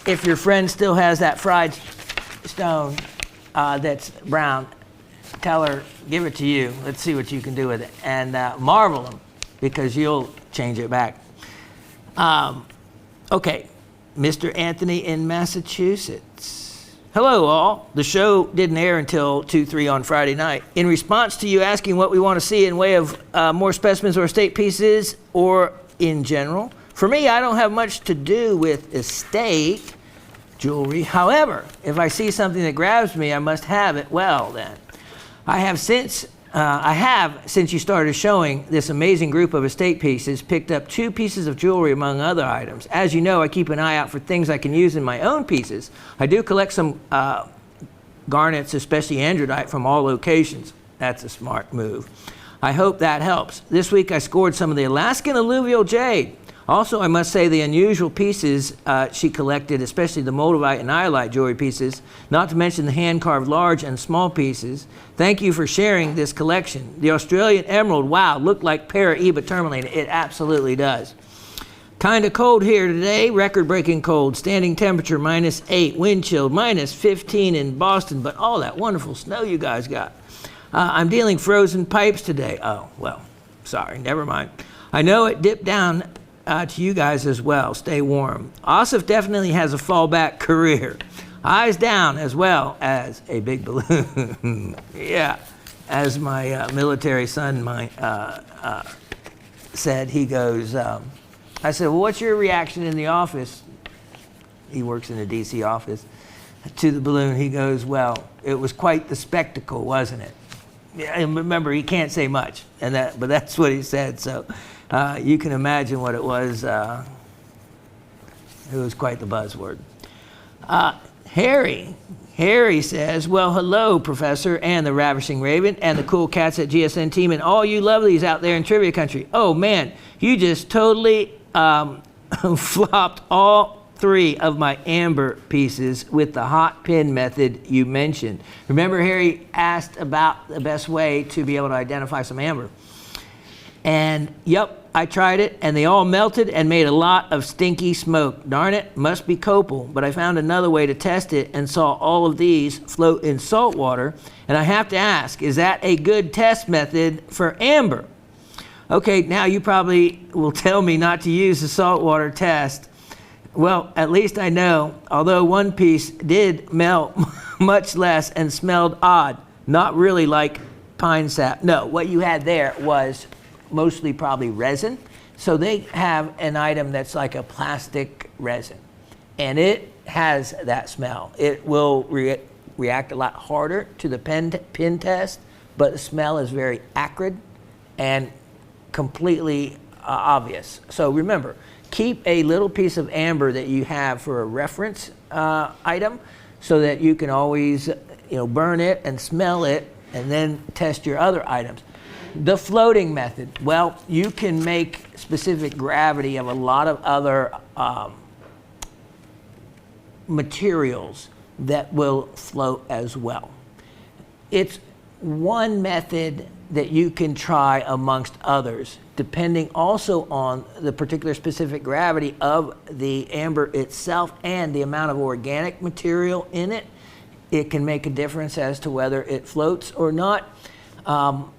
if your friend still has that fried stone that's brown, tell her, give it to you. Let's see what you can do with it. And marvel them, because you'll change it back. Okay, Mr. Anthony in Massachusetts. Hello, all. The show didn't air until 2/3 on Friday night. In response to you asking what we want to see in way of more specimens or estate pieces, or in general, for me, I don't have much to do with estate jewelry. However, if I see something that grabs me, I must have it. Well, then. I have, since you started showing this amazing group of estate pieces, picked up 2 pieces of jewelry among other items. As you know, I keep an eye out for things I can use in my own pieces. I do collect some garnets, especially androdite, from all locations. That's a smart move. I hope that helps. This week I scored some of the Alaskan alluvial jade. Also, I must say the unusual pieces she collected, especially the moldavite and iolite jewelry pieces, not to mention the hand-carved large and small pieces. Thank you for sharing this collection. The Australian emerald, wow, looked like para-eba tourmaline. It absolutely does. Kind of cold here today, record-breaking cold, standing temperature -8, wind chill -15 in Boston, but all that wonderful snow you guys got. I'm dealing frozen pipes today. Oh, well, sorry, never mind. I know it dipped down to you guys as well. Stay warm. Asif definitely has a fallback career. Eyes down as well as a big balloon. Yeah, as my military son said, he goes, I said, well, what's your reaction in the office? He works in a DC office. To the balloon, he goes, well, it was quite the spectacle, wasn't it? Yeah, and remember, he can't say much, but that's what he said. So you can imagine what it was. It was quite the buzzword. Harry says, well, hello, Professor, and the Ravishing Raven, and the cool cats at GSN team, and all you lovelies out there in Trivia Country. Oh, man, you just totally flopped all 3 of my amber pieces with the hot pin method you mentioned. Remember, Harry asked about the best way to be able to identify some amber. And, yep, I tried it, and they all melted and made a lot of stinky smoke. Darn it, must be copal. But I found another way to test it and saw all of these float in salt water. And I have to ask, is that a good test method for amber? Okay, now you probably will tell me not to use the saltwater test. Well, at least I know, although one piece did melt much less and smelled odd, not really like pine sap. No, what you had there was mostly probably resin. So they have an item that's like a plastic resin, and it has that smell. It will react a lot harder to the pin test, but the smell is very acrid and completely obvious. So remember, keep a little piece of amber that you have for a reference item, so that you can always burn it and smell it and then test your other items. The floating method, well, you can make specific gravity of a lot of other materials that will float as well. It's one method that you can try amongst others, depending also on the particular specific gravity of the amber itself and the amount of organic material in it. It can make a difference as to whether it floats or not.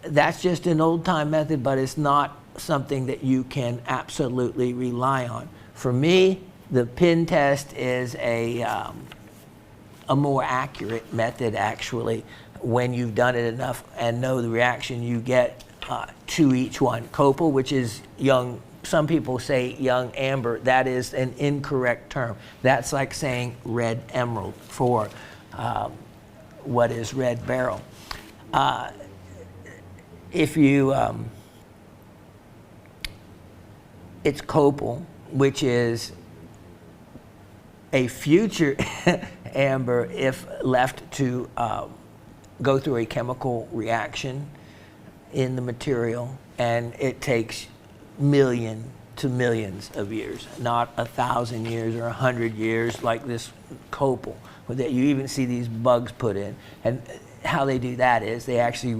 That's just an old-time method, but it's not something that you can absolutely rely on. For me, the pin test is a more accurate method, actually, when you've done it enough and know the reaction you get to each one. Copal, which is young, some people say young amber. That is an incorrect term. That's like saying red emerald for what is red beryl. If you, it's copal, which is a future amber if left to go through a chemical reaction in the material, and it takes million to millions of years, not 1,000 years or 100 years like this copal that you even see these bugs put in. And how they do that is they actually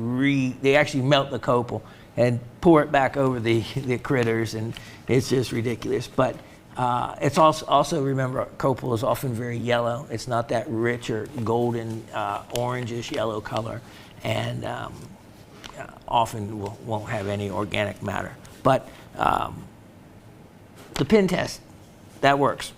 melt the copal and pour it back over the critters, and it's just ridiculous. But it's also remember, copal is often very yellow. It's not that rich or golden, orangish yellow color, and often won't have any organic matter. But the pin test, that works,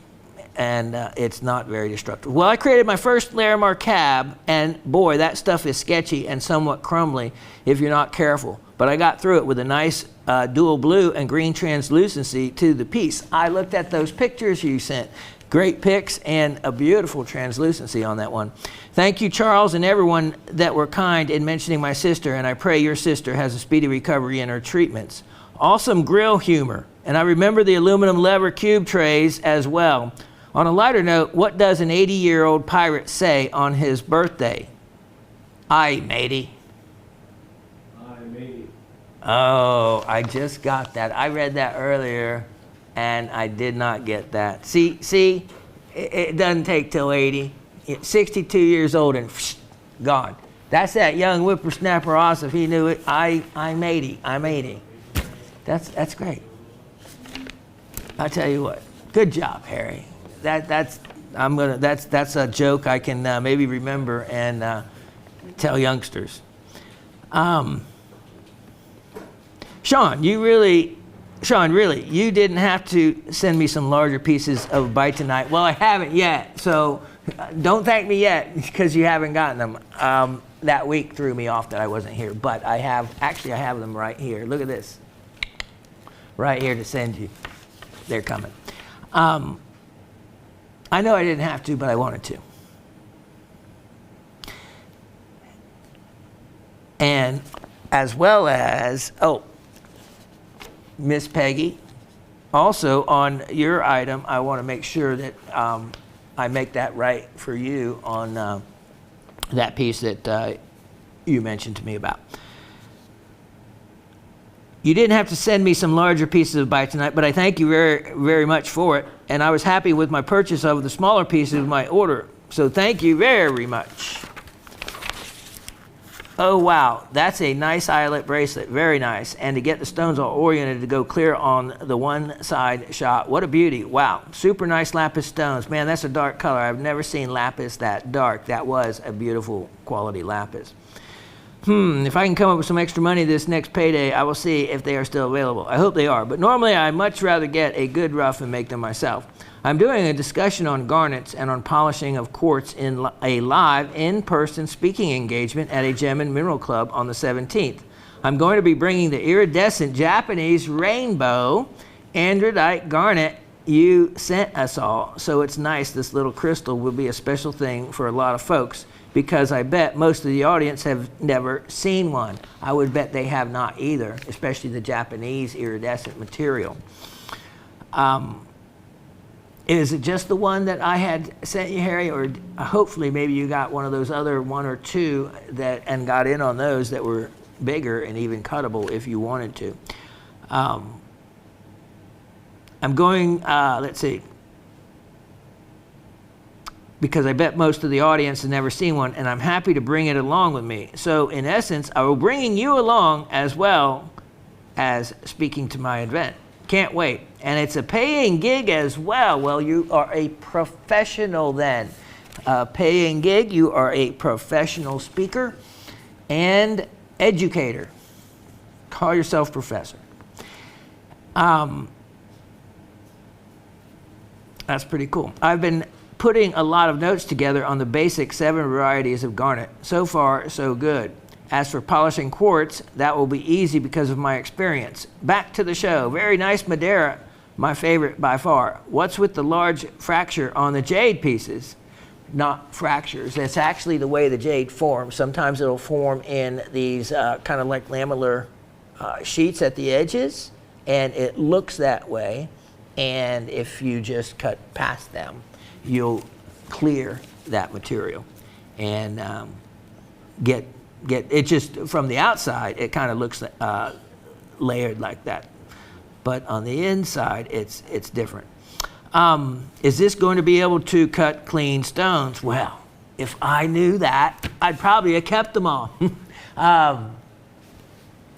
and it's not very destructive. Well, I created my first Larimar cab, and boy, that stuff is sketchy and somewhat crumbly if you're not careful. But I got through it with a nice dual blue and green translucency to the piece. I looked at those pictures you sent. Great pics and a beautiful translucency on that one. Thank you, Charles, and everyone that were kind in mentioning my sister, and I pray your sister has a speedy recovery in her treatments. Awesome grill humor, and I remember the aluminum lever cube trays as well. On a lighter note, what does an 80-year-old pirate say on his birthday? Aye, matey. Aye, matey. Oh, I just got that. I read that earlier, and I did not get that. See, it doesn't take till 80. 62 years old and gone. That's that young whippersnapper Oz, if he knew it. I'm 80. I'm 80. That's great. I tell you what. Good job, Harry. That's a joke I can maybe remember and tell youngsters. Shawn, really, you didn't have to send me some larger pieces of bite tonight. Well, I haven't yet, so don't thank me yet because you haven't gotten them. That week threw me off that I wasn't here, but I have them right here. Look at this. Right here to send you. They're coming. I know I didn't have to, but I wanted to. And as well as, Miss Peggy, also on your item, I want to make sure that I make that right for you on that piece that you mentioned to me about. You didn't have to send me some larger pieces of bite tonight, but I thank you very, very much for it. And I was happy with my purchase of the smaller pieces of my order. So thank you very much. Oh, wow. That's a nice eyelet bracelet. Very nice. And to get the stones all oriented to go clear on the one side shot. What a beauty. Wow. Super nice lapis stones. Man, that's a dark color. I've never seen lapis that dark. That was a beautiful quality lapis. If I can come up with some extra money this next payday, I will see if they are still available. I hope they are. But normally, I'd much rather get a good rough and make them myself. I'm doing a discussion on garnets and on polishing of quartz in a live in-person speaking engagement at a Gem and Mineral Club on the 17th. I'm going to be bringing the iridescent Japanese rainbow androdite garnet you sent us all. So it's nice. This little crystal will be a special thing for a lot of folks because I bet most of the audience have never seen one. I would bet they have not either, especially the Japanese iridescent material. Is it just the one that I had sent you, Harry, or hopefully maybe you got one of those other one or two that and got in on those that were bigger and even cuttable if you wanted to. I'm going, let's see, because I bet most of the audience has never seen one, and I'm happy to bring it along with me. So in essence, I will be bringing you along as well as speaking to my event. Can't wait. And it's a paying gig as well. Well, you are a professional then. Paying gig, you are a professional speaker and educator. Call yourself professor. That's pretty cool. I've been putting a lot of notes together on the basic 7 varieties of garnet. So far, so good. As for polishing quartz, that will be easy because of my experience. Back to the show. Very nice Madeira, my favorite by far. What's with the large fracture on the jade pieces? Not fractures. It's actually the way the jade forms. Sometimes it'll form in these kind of like lamellar sheets at the edges, and it looks that way. And if you just cut past them, you'll clear that material and get it. Just from the outside it kind of looks layered like that, but on the inside it's different. Is this going to be able to cut clean stones? Well, if I knew that, I'd probably have kept them all.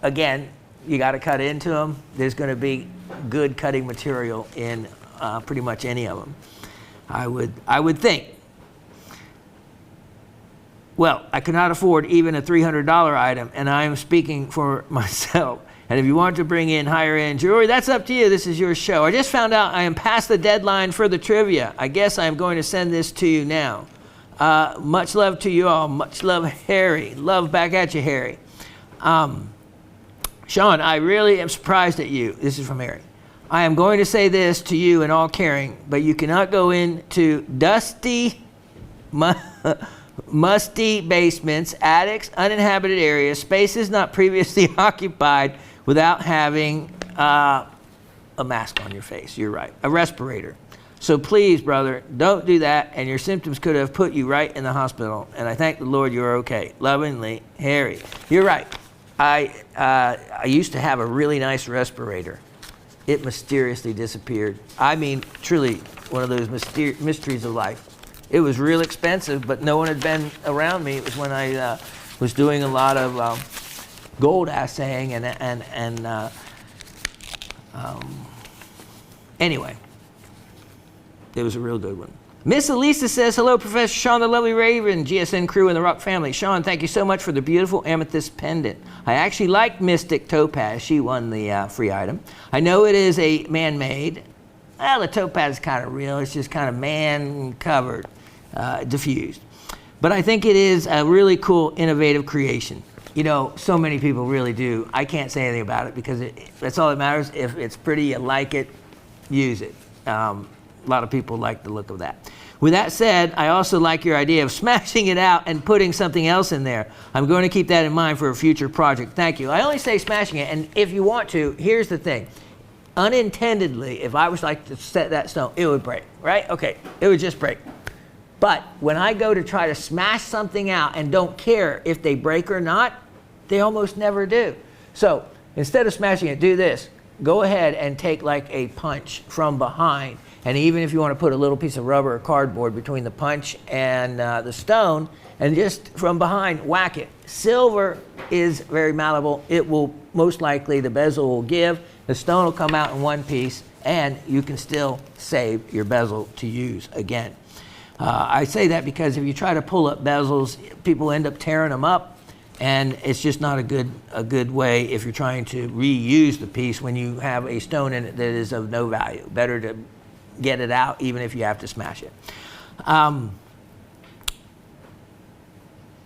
Again, you got to cut into them. There's going to be good cutting material in pretty much any of them, I would think. Well, I cannot afford even a $300 item, and I am speaking for myself. And if you want to bring in higher-end jewelry, that's up to you. This is your show. I just found out I am past the deadline for the trivia. I guess I'm going to send this to you now. Much love to you all. Much love, Harry. Love back at you, Harry. Shawn, I really am surprised at you. This is from Harry. I am going to say this to you in all caring, but you cannot go into dusty, musty basements, attics, uninhabited areas, spaces not previously occupied without having a mask on your face. You're right. A respirator. So please, brother, don't do that, and your symptoms could have put you right in the hospital, and I thank the Lord you're okay. Lovingly, Harry. You're right. I used to have a really nice respirator. It mysteriously disappeared. I mean, truly, one of those mysteries of life. It was real expensive, but no one had been around me. It was when I was doing a lot of gold assaying anyway, it was a real good one. Miss Elisa says, hello, Professor Shawn, the lovely Raven, GSN crew, and the Rock family. Shawn, thank you so much for the beautiful amethyst pendant. I actually like Mystic Topaz. She won the free item. I know it is a man-made. Well, the topaz is kind of real. It's just kind of man-covered, diffused. But I think it is a really cool, innovative creation. You know, so many people really do. I can't say anything about it because that's all that matters. If it's pretty, you like it, use it. A lot of people like the look of that. With that said, I also like your idea of smashing it out and putting something else in there. I'm going to keep that in mind for a future project. Thank you. I only say smashing it, and if you want to, here's the thing. Unintendedly, if I was like to set that stone, it would break, right? Okay, it would just break. But when I go to try to smash something out and don't care if they break or not, they almost never do. So instead of smashing it, do this. Go ahead and take like a punch from behind And even if you want to put a little piece of rubber or cardboard between the punch and the stone, and just from behind whack it. Silver is very malleable. It will most likely, the bezel will give, the stone will come out in one piece, and you can still save your bezel to use again. I say that because if you try to pull up bezels, people end up tearing them up, and it's just not a good way if you're trying to reuse the piece when you have a stone in it that is of no value. Better to get it out even if you have to smash it.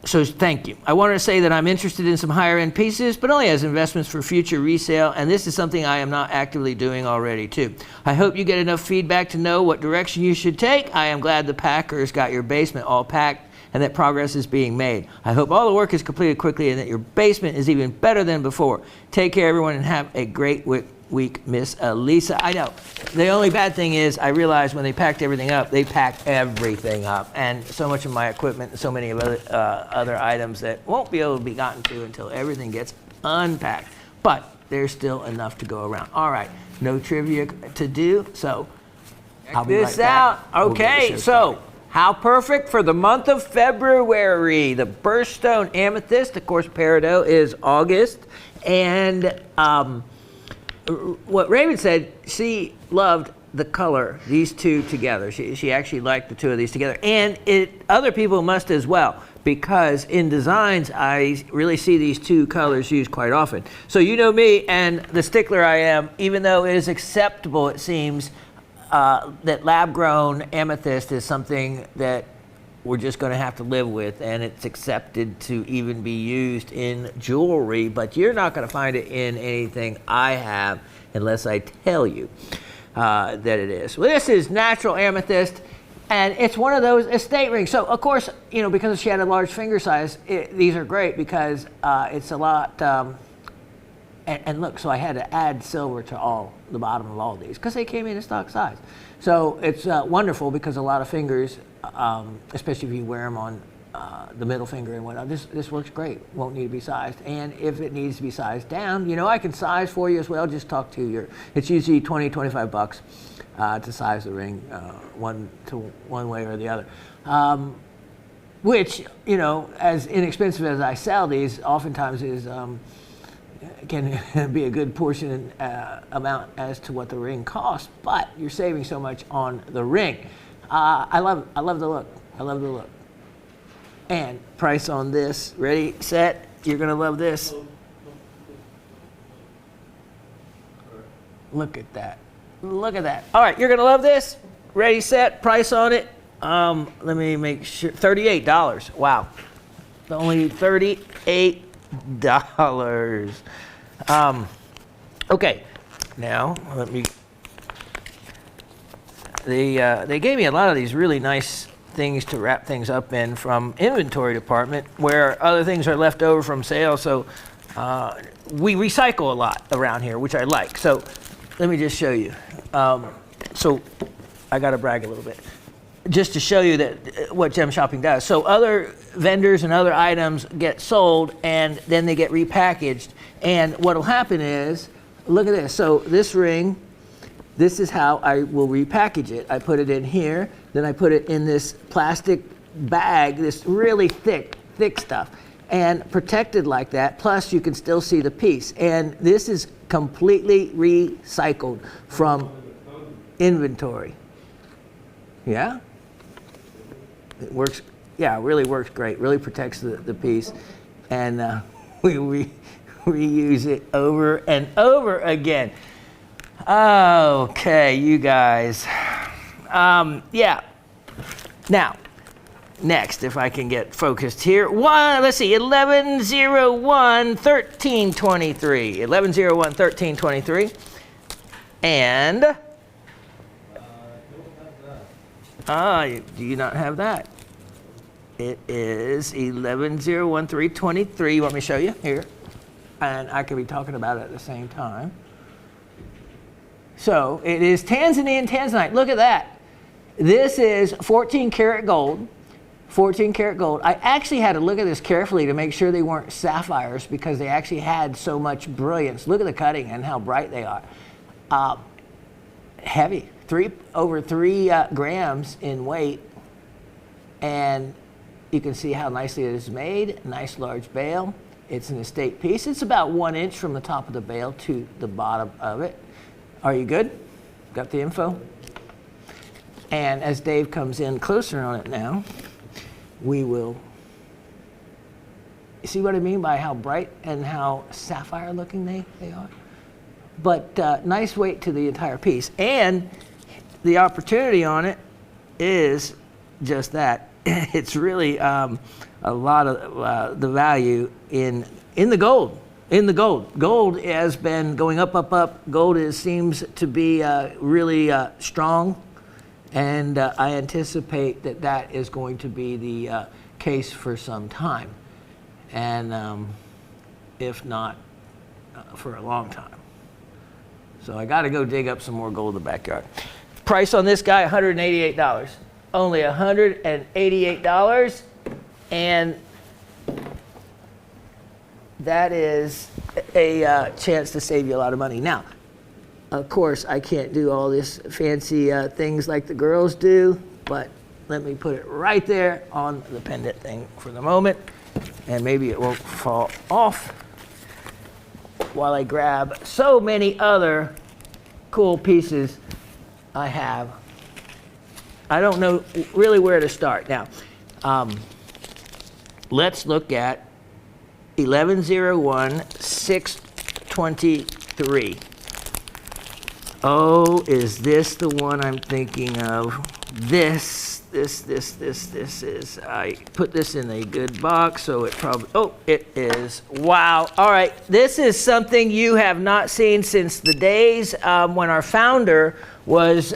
So thank you. I wanted to say that I'm interested in some higher end pieces, but only as investments for future resale, and this is something I am not actively doing already too. I hope you get enough feedback to know what direction you should take. I am glad the packers got your basement all packed and that progress is being made. I hope all the work is completed quickly and that your basement is even better than before. Take care everyone and have a great week, Miss Elisa. I know. The only bad thing is I realized when they packed everything up, they packed everything up. And so much of my equipment and so many of other items that won't be able to be gotten to until everything gets unpacked. But there's still enough to go around. All right. No trivia to do. So I'll be right back. Okay, so how perfect for the month of February. The birthstone amethyst, of course, peridot is August. And what Raven said, she loved the color, these two together. She actually liked the two of these together. And other people must as well, because in designs, I really see these two colors used quite often. So you know me and the stickler I am, even though it is acceptable, it seems, that lab-grown amethyst is something that we're just going to have to live with, and it's accepted to even be used in jewelry, but you're not going to find it in anything I have unless I tell you that it is. Well, this is natural amethyst, and it's one of those estate rings. So, of course, you know, because she had a large finger size, these are great because it's a lot, and look, so I had to add silver to the bottom of all these because they came in stock size. So it's wonderful because a lot of fingers, especially if you wear them on the middle finger and whatnot, this works great. Won't need to be sized. And if it needs to be sized down, you know, I can size for you as well. Just talk to it's usually $20-25 to size the ring one way or the other. Which, you know, as inexpensive as I sell these, oftentimes is can be a good portion amount as to what the ring costs, but you're saving so much on the ring. I love the look. I love the look. And price on this. Ready, set. You're gonna love this. Look at that. Look at that. All right, you're gonna love this. Ready, set. Price on it. Let me make sure. $38. Wow. Only $38. Okay. Now let me. They gave me a lot of these really nice things to wrap things up in from inventory department where other things are left over from sale. So we recycle a lot around here, which I like. So let me just show you. So I got to brag a little bit just to show you that what gem shopping does. So other vendors and other items get sold and then they get repackaged. And what will happen is, look at this. So this ring, this is how I will repackage it. I put it in here, then I put it in this plastic bag, this really thick stuff, and protected like that. Plus, you can still see the piece. And this is completely recycled from inventory. Yeah? It works, yeah, it really works great. Really protects the piece. And we reuse it over and over again. Okay, you guys. Yeah. Now, next, if I can get focused here. Let's see, 11/01/13/23. 11/01/13/23. And do you not have that? It is 11/01/3/23. You want me to show you? Here. And I could be talking about it at the same time. So it is Tanzanian Tanzanite. Look at that. This is 14 karat gold. 14 karat gold. I actually had to look at this carefully to make sure they weren't sapphires because they actually had so much brilliance. Look at the cutting and how bright they are. Heavy. over 3 grams in weight, and you can see how nicely it is made. Nice large bale. It's an estate piece. It's about 1 inch from the top of the bale to the bottom of it. Are you good? Got the info? And as Dave comes in closer on it now, we will see what I mean by how bright and how sapphire looking they are. But nice weight to the entire piece. And the opportunity on it is just that. It's really a lot of the value in the gold. In the gold. Gold has been going up, up, up. Gold seems to be really strong. And I anticipate that that is going to be the case for some time. And if not, for a long time. So I got to go dig up some more gold in the backyard. Price on this guy, $188. Only $188. And that is a chance to save you a lot of money. Now, of course, I can't do all this fancy things like the girls do, but let me put it right there on the pendant thing for the moment, and maybe it won't fall off while I grab so many other cool pieces I have. I don't know really where to start. Now, let's look at 1101-623. Oh, is this the one I'm thinking of? This is, I put this in a good box, so it probably, oh, it is. Wow. All right, this is something you have not seen since the days when our founder was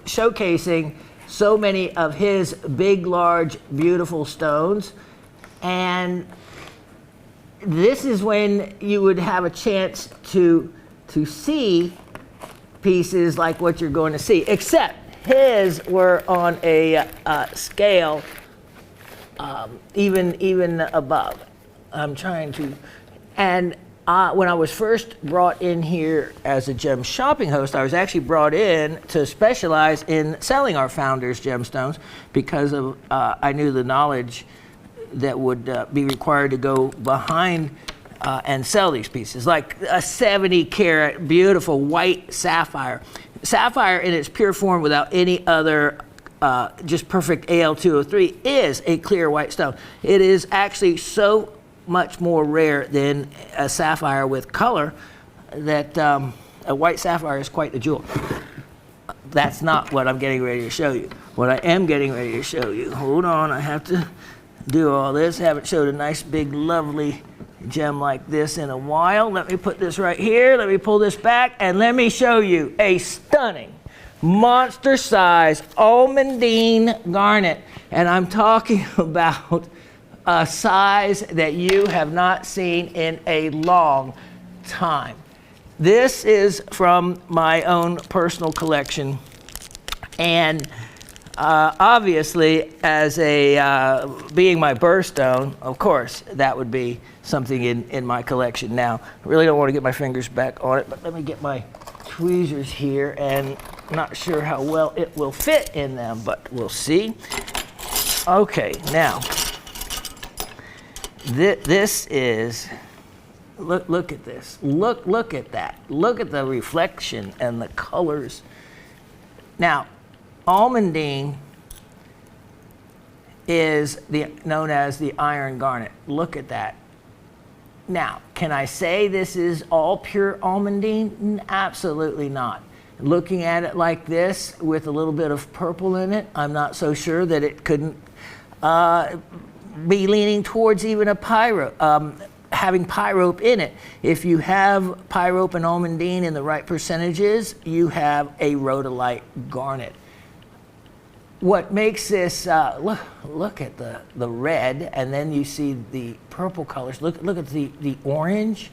showcasing so many of his big, large, beautiful stones. And this is when you would have a chance to see pieces like what you're going to see, except his were on a scale even above. I'm trying to, and when I was first brought in here as a gem shopping host, I was actually brought in to specialize in selling our founders' gemstones because of I knew the knowledge that would be required to go behind and sell these pieces, like a 70-carat beautiful white sapphire. Sapphire in its pure form without any other just perfect Al2O3 is a clear white stone. It is actually so much more rare than a sapphire with color that a white sapphire is quite the jewel. That's not what I'm getting ready to show you. What I am getting ready to show you, hold on, I have to do all this. Haven't showed a nice big lovely gem like this in a while. Let me put this right here. Let me pull this back and let me show you a stunning monster size almandine garnet. And I'm talking about a size that you have not seen in a long time. This is from my own personal collection, and obviously, as a being my birthstone, of course, that would be something in my collection. Now, I really don't want to get my fingers back on it, but let me get my tweezers here, and I'm not sure how well it will fit in them, but we'll see. Okay, now, this is, look at this. Look at that. Look at the reflection and the colors. Now, almandine is known as the iron garnet. Look at that. Now, can I say this is all pure almandine? Absolutely not. Looking at it like this with a little bit of purple in it, I'm not so sure that it couldn't be leaning towards even a having pyrope in it. If you have pyrope and almandine in the right percentages, you have a rhodolite garnet. What makes this, look at the red, and then you see the purple colors. Look at the orange.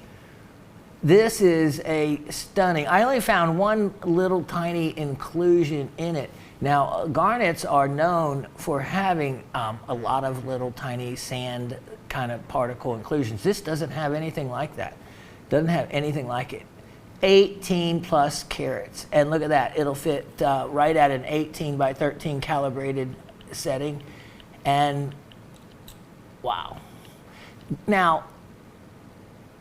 This is a stunning, I only found one little tiny inclusion in it. Now, garnets are known for having a lot of little tiny sand kind of particle inclusions. This doesn't have anything like that. Doesn't have anything like it. 18 plus carats. And look at that, it'll fit right at an 18 by 13 calibrated setting. And wow. Now,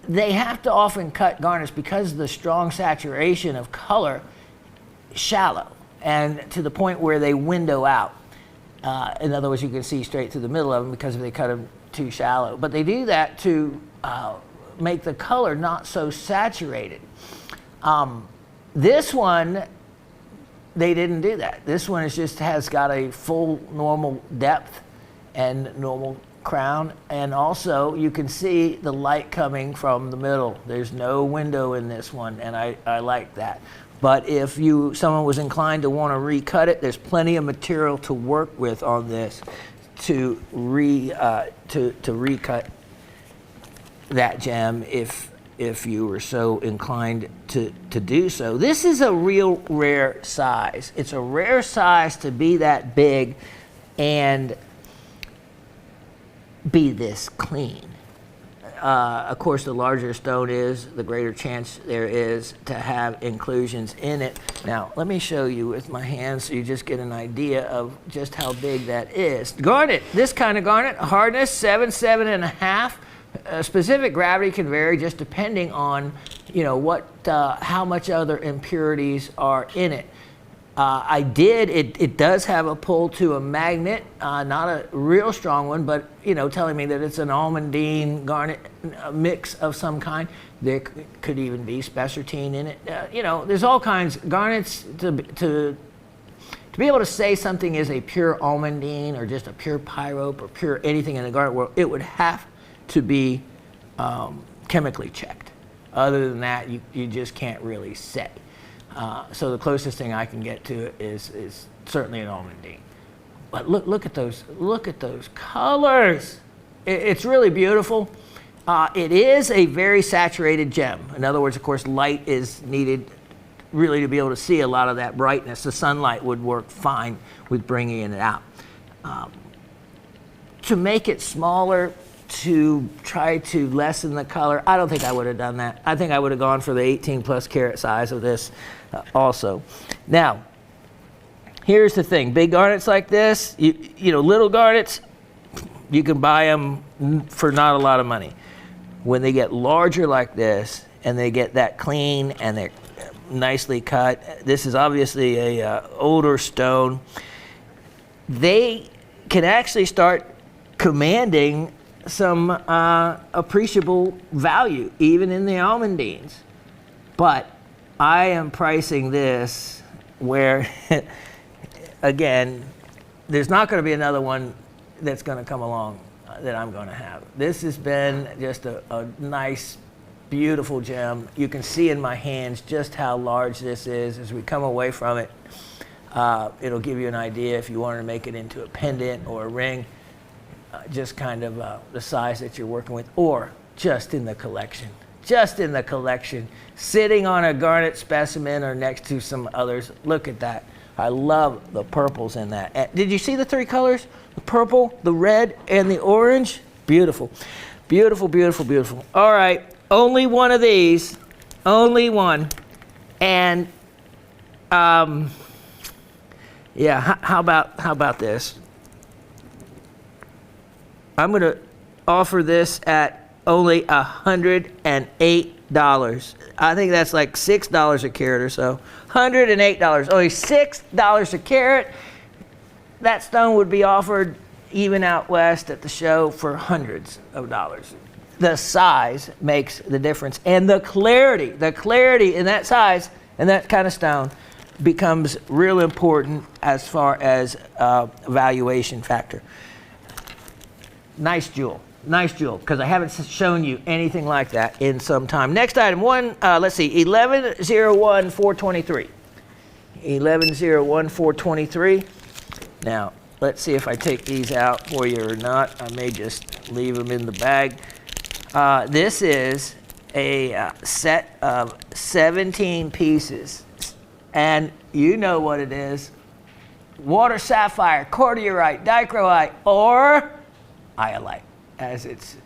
they have to often cut garnets because of the strong saturation of color shallow and to the point where they window out. In other words, you can see straight through the middle of them because if they cut them too shallow. But they do that to make the color not so saturated. This one, they didn't do that. This one has got a full normal depth and normal crown, and also you can see the light coming from the middle. There's no window in this one, and I like that. But if someone was inclined to want to recut it, there's plenty of material to work with on this to recut that gem if you were so inclined to do so. This is a real rare size. It's a rare size to be that big and be this clean. Of course, the larger stone is, the greater chance there is to have inclusions in it. Now, let me show you with my hands so you just get an idea of just how big that is. Garnet, this kind of garnet, hardness 7, 7.5. Specific gravity can vary just depending on, how much other impurities are in it. It does have a pull to a magnet, not a real strong one, but, telling me that it's an almandine garnet mix of some kind. There could even be spessartine in it. There's all kinds. Garnets, to be able to say something is a pure almandine or just a pure pyrope or pure anything in the garnet world, it would have to be chemically checked. Other than that, you just can't really say. So the closest thing I can get to it is certainly an almandine. But look at those colors. It's really beautiful. It is a very saturated gem. In other words, of course, light is needed really to be able to see a lot of that brightness. The sunlight would work fine with bringing it out. To make it smaller, to try to lessen the color, I don't think I would have done that. I think I would have gone for the 18 plus carat size of this also. Now, here's the thing. Big garnets like this, little garnets, you can buy them for not a lot of money. When they get larger like this and they get that clean and they're nicely cut, this is obviously a older stone, they can actually start commanding some appreciable value, even in the almandines. But I am pricing this where, again, there's not going to be another one that's going to come along that I'm going to have. This has been just a nice, beautiful gem. You can see in my hands just how large this is. As we come away from it, it'll give you an idea if you wanted to make it into a pendant or a ring. Just kind of the size that you're working with, or just in the collection. Just in the collection, sitting on a garnet specimen or next to some others. Look at that. I love the purples in that. Did you see the three colors? The purple, the red, and the orange? Beautiful. Beautiful, beautiful, beautiful. All right, only one of these. Only one. And, yeah, how about this? I'm going to offer this at only $108. I think that's like $6 a carat or so. $108, only $6 a carat. That stone would be offered even out west at the show for hundreds of dollars. The size makes the difference, and the clarity in that size and that kind of stone becomes real important as far as valuation factor. Nice jewel, because I haven't shown you anything like that in some time. Next item, let's see, 1101-423. 1101-423. Now, let's see if I take these out for you or not. I may just leave them in the bag. This is a set of 17 pieces, and you know what it is. Water sapphire, cordierite, dichroite, or iolite, as it's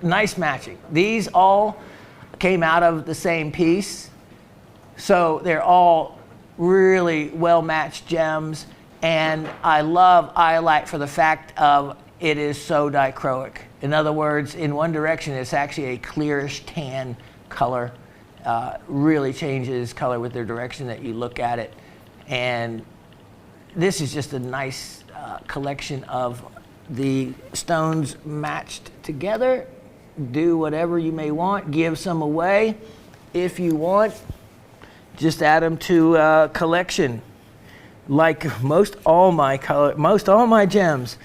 nice matching. These all came out of the same piece. So they're all really well-matched gems, and I love iolite for the fact of it is so dichroic. In other words, in one direction, it's actually a clearish tan color. Really changes color with the direction that you look at it. And this is just a nice collection of the stones matched together. Do whatever you may want, give some away if you want. Just add them to a collection. Like most all my gems,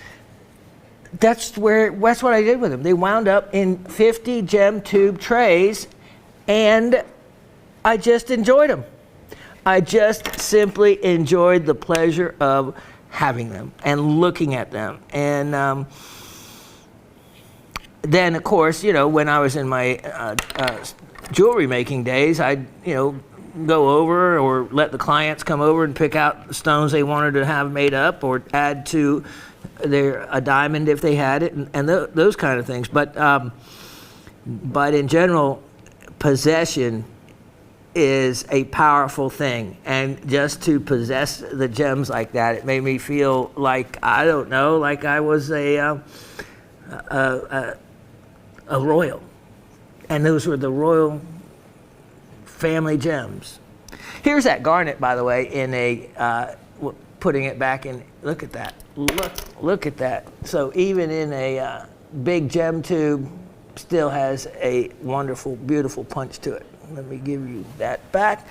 that's what I did with them. They wound up in 50 gem tube trays, and I just enjoyed them. I just simply enjoyed the pleasure of having them and looking at them. And then, of course, when I was in my jewelry making days, I'd, go over or let the clients come over and pick out the stones they wanted to have made up or add to a diamond if they had it, and those kind of things. But in general, possession is a powerful thing, and just to possess the gems like that, it made me feel like, I don't know, like I was a royal, and those were the royal family gems. Here's that garnet, by the way, in putting it back in. Look at that. Look at that. So even in a big gem tube, still has a wonderful, beautiful punch to it. Let me give you that back.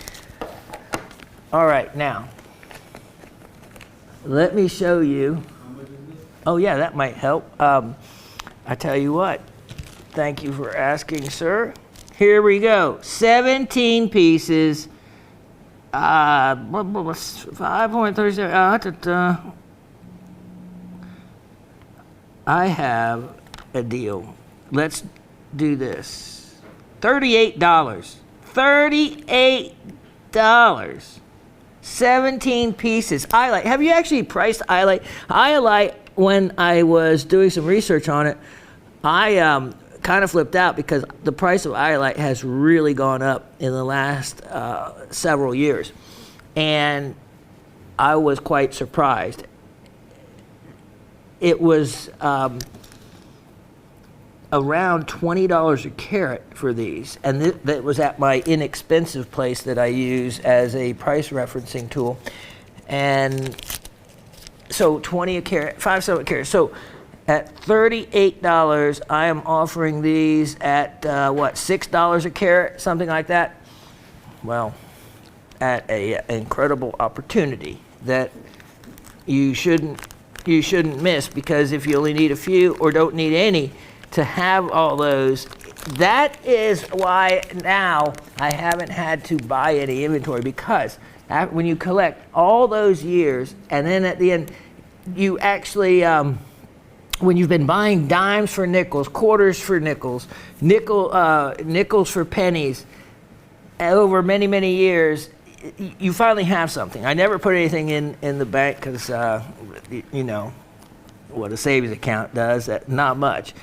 All right, now, let me show you. How much is this? Oh, yeah, that might help. I tell you what, thank you for asking, sir. Here we go, 17 pieces, 5.37, I have a deal. Let's do this. $38. $38. 17 pieces. Iolite. Have you actually priced iolite? Iolite, when I was doing some research on it, I kind of flipped out because the price of iolite has really gone up in the last several years. And I was quite surprised. It was around $20 a carat for these. And that was at my inexpensive place that I use as a price referencing tool. And so 20 a carat, 5 a carat. So at $38, I am offering these at $6 a carat, something like that. Well, at an incredible opportunity that you shouldn't miss, because if you only need a few or don't need any to have all those, that is why now I haven't had to buy any inventory, because when you collect all those years and then at the end you actually when you've been buying dimes for nickels, quarters for nickels, nickels for pennies over many, many years, you finally have something. I never put anything in the bank because, you know, what a savings account does, not much.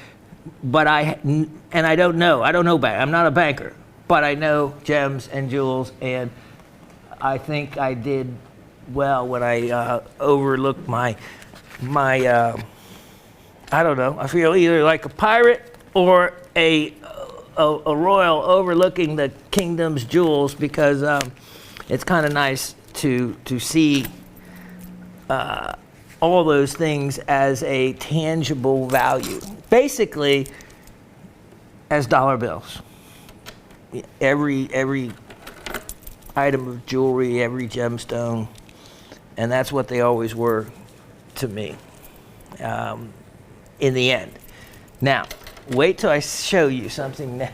But I don't know. I'm not a banker, but I know gems and jewels, and I think I did well when I overlooked my I don't know. I feel either like a pirate or a royal overlooking the kingdom's jewels, because it's kind of nice to see all those things as a tangible value, basically as dollar bills. Every item of jewelry, every gemstone, and that's what they always were to me. In the end. Now, wait till I show you something that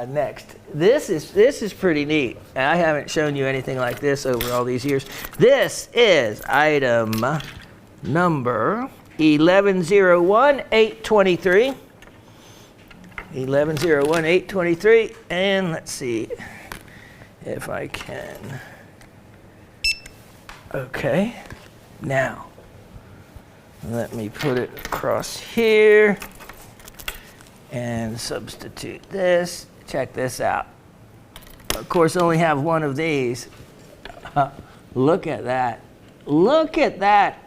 next. This is pretty neat. I haven't shown you anything like this over all these years. This is item number 1101-823. 1101-823, and let's see if I can. Okay, now let me put it across here and substitute this. Check this out. of course, only have one of these. Look at that. Look at that.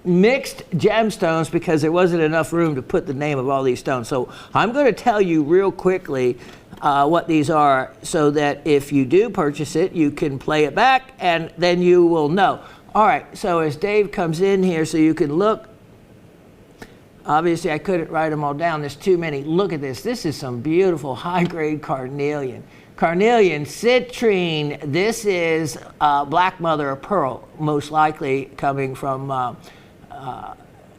Mixed gemstones, because there wasn't enough room to put the name of all these stones. So I'm going to tell you real quickly what these are, so that if you do purchase it, you can play it back and then you will know. All right, so as Dave comes in here so you can look, obviously I couldn't write them all down, there's too many. Look at this. This is some beautiful high-grade carnelian. Carnelian citrine. This is black mother of pearl, most likely coming from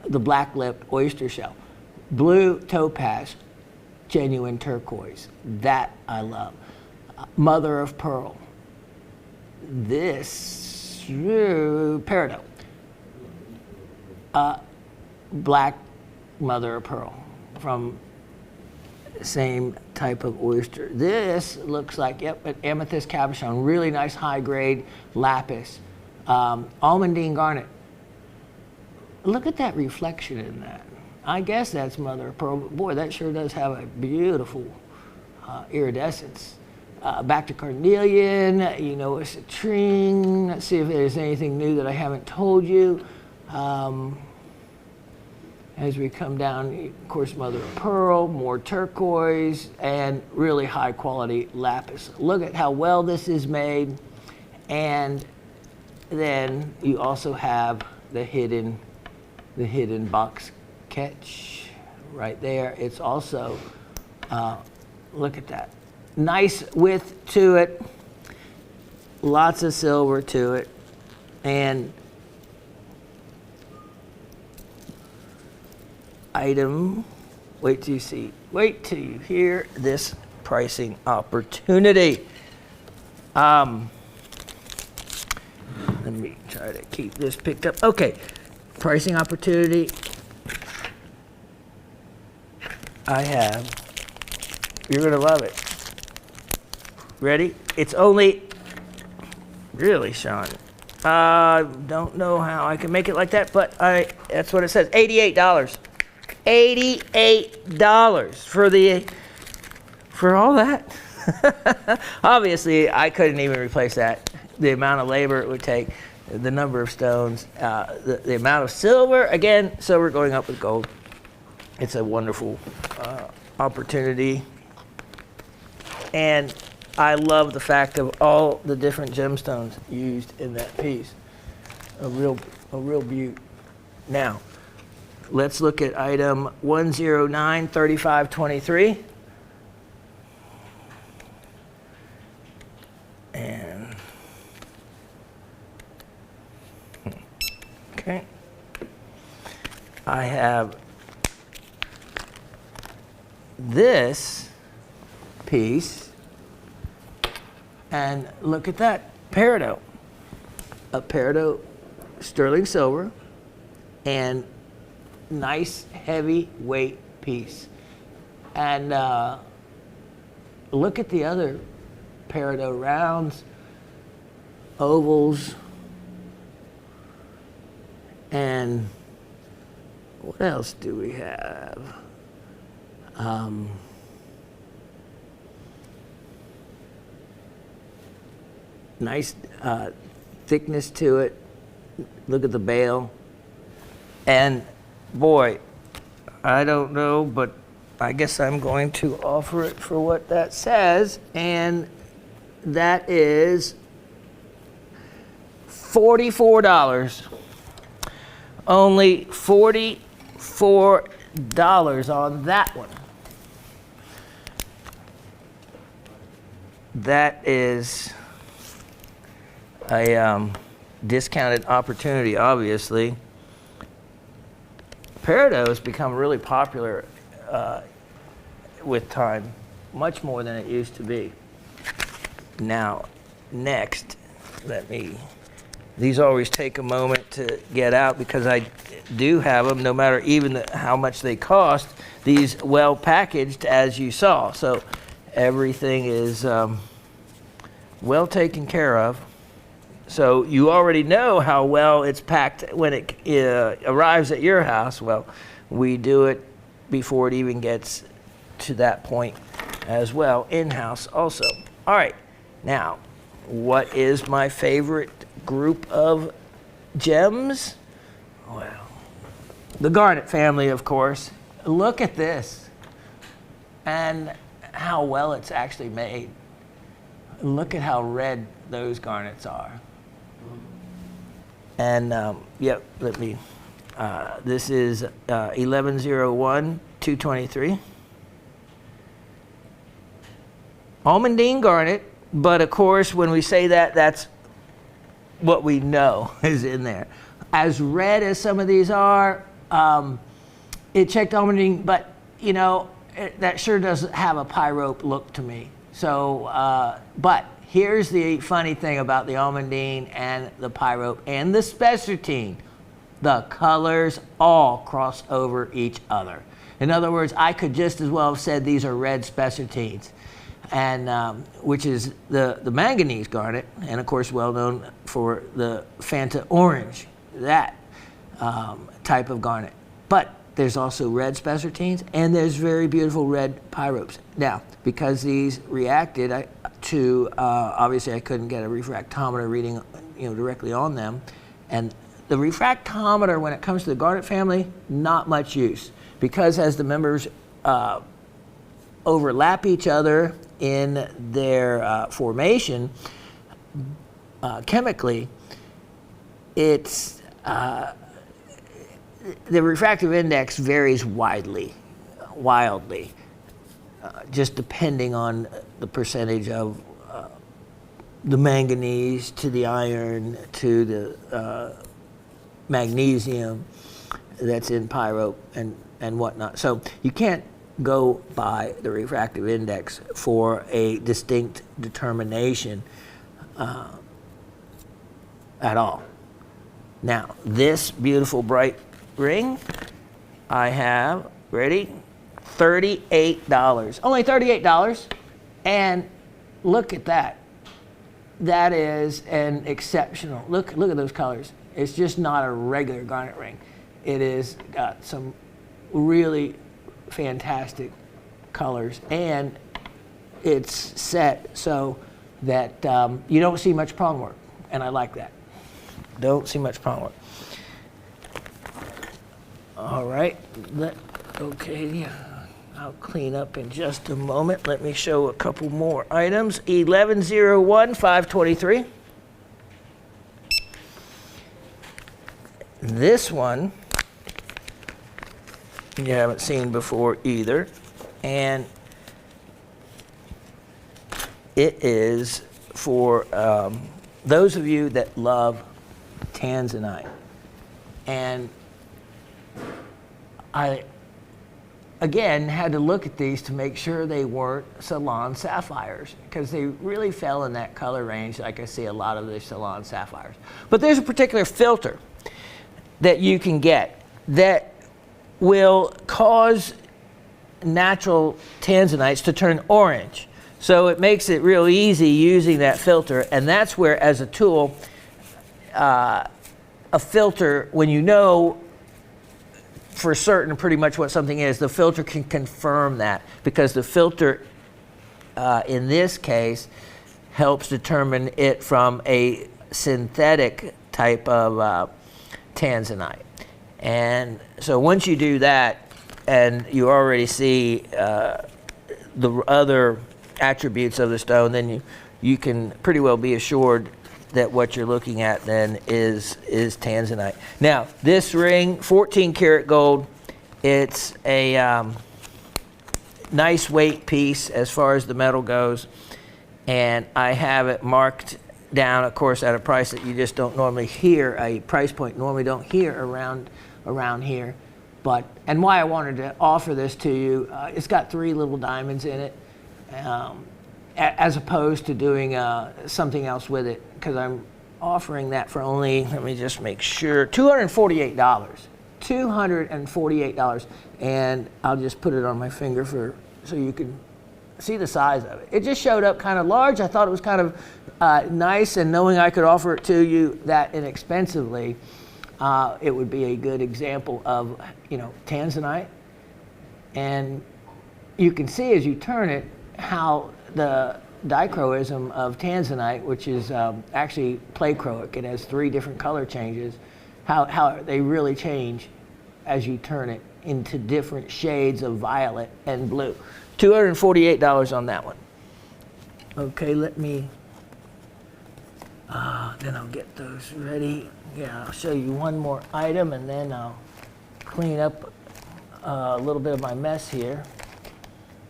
the black lip oyster shell. Blue topaz, genuine turquoise. That I love. Mother of pearl. This peridot. Black mother of pearl from same type of oyster. This looks like, yep, an amethyst cabochon, really nice high grade lapis. Almandine garnet. Look at that reflection in that. I guess that's mother of pearl, but boy, that sure does have a beautiful iridescence. Back to carnelian, you know, a citrine. Let's see if there's anything new that I haven't told you. As we come down, of course, mother of pearl, more turquoise, and really high quality lapis. Look at how well this is made. And then you also have the hidden box catch right there. It's also, look at that. Nice width to it, lots of silver to it, and item, wait till you hear this pricing opportunity. Let me try to keep this picked up. Okay, pricing opportunity. I have, you're gonna love it. Ready? It's only, really, Shawn, don't know how I can make it like that, but that's what it says, $88. $88 for all that. Obviously, I couldn't even replace that. The amount of labor it would take, the number of stones, the amount of silver. Again, silver going up with gold. It's a wonderful opportunity. And I love the fact of all the different gemstones used in that piece. A real beaut. Now, let's look at item 1093523. And okay. I have this piece. And look at that, peridot. A peridot sterling silver and nice heavy weight piece. And look at the other peridot rounds, ovals, and what else do we have? Nice thickness to it. Look at the bail. And boy, I don't know, but I guess I'm going to offer it for what that says, and that is $44. Only $44 on that one. That is a discounted opportunity, obviously. Peridot has become really popular with time, much more than it used to be. Now, next, these always take a moment to get out because I do have them, no matter even how much they cost, these well packaged as you saw. So everything is well taken care of. So you already know how well it's packed when it arrives at your house. Well, we do it before it even gets to that point as well, in-house also. All right, Now, what is my favorite group of gems? Well, the garnet family, of course. Look at this and how well it's actually made. Look at how red those garnets are. And yep, let me, this is 1101 223. Almandine garnet, but of course when we say that, that's what we know is in there. As red as some of these are, it checked almandine, but you know, that sure doesn't have a pyrope look to me. So, but here's the funny thing about the almandine and the pyrope and the spessartine. The colors all cross over each other. In other words, I could just as well have said these are red spessartines, and which is the manganese garnet, and of course well known for the Fanta orange, that type of garnet. But there's also red spessartines, and there's very beautiful red pyropes. Now, because these reacted to, obviously I couldn't get a refractometer reading, you know, directly on them, and the refractometer, when it comes to the garnet family, not much use, because as the members overlap each other in their formation, chemically, it's the refractive index varies wildly, just depending on the percentage of the manganese to the iron to the magnesium that's in pyrope and whatnot. So you can't go by the refractive index for a distinct determination at all. Now, this beautiful bright ring, I have, ready, $38. Only $38. And look at that. That is an exceptional, look at those colors. It's just not a regular garnet ring. It is got some really fantastic colors, and it's set so that you don't see much prong work, and I like that. Don't see much prong work. All right, okay, I'll clean up in just a moment. Let me show a couple more items. 1101 523. This one you haven't seen before either, and it is for those of you that love tanzanite. And I, again, had to look at these to make sure they weren't Ceylon sapphires, because they really fell in that color range like I see a lot of the Ceylon sapphires. But there's a particular filter that you can get that will cause natural tanzanites to turn orange. So it makes it real easy using that filter, and that's where, as a tool, a filter, when you know for certain pretty much what something is, the filter can confirm that, because the filter in this case helps determine it from a synthetic type of tanzanite. And so once you do that, and you already see the other attributes of the stone, then you can pretty well be assured that what you're looking at then is tanzanite. Now, this ring, 14 karat gold, it's a nice weight piece as far as the metal goes, and I have it marked down, of course, at a price that you just don't normally hear, a price point normally don't hear around here. But, and why I wanted to offer this to you, it's got 3 little diamonds in it, as opposed to doing something else with it, because I'm offering that for only, let me just make sure, $248. $248, and I'll just put it on my finger so you can see the size of it. It just showed up kind of large. I thought it was kind of nice, and knowing I could offer it to you that inexpensively, it would be a good example of, you know, tanzanite. And you can see as you turn it how the dichroism of tanzanite, which is actually playchroic. It has 3 different color changes, how they really change as you turn it into different shades of violet and blue. $248 on that one. Okay, let me, then I'll get those ready. Yeah, I'll show you one more item and then I'll clean up a little bit of my mess here.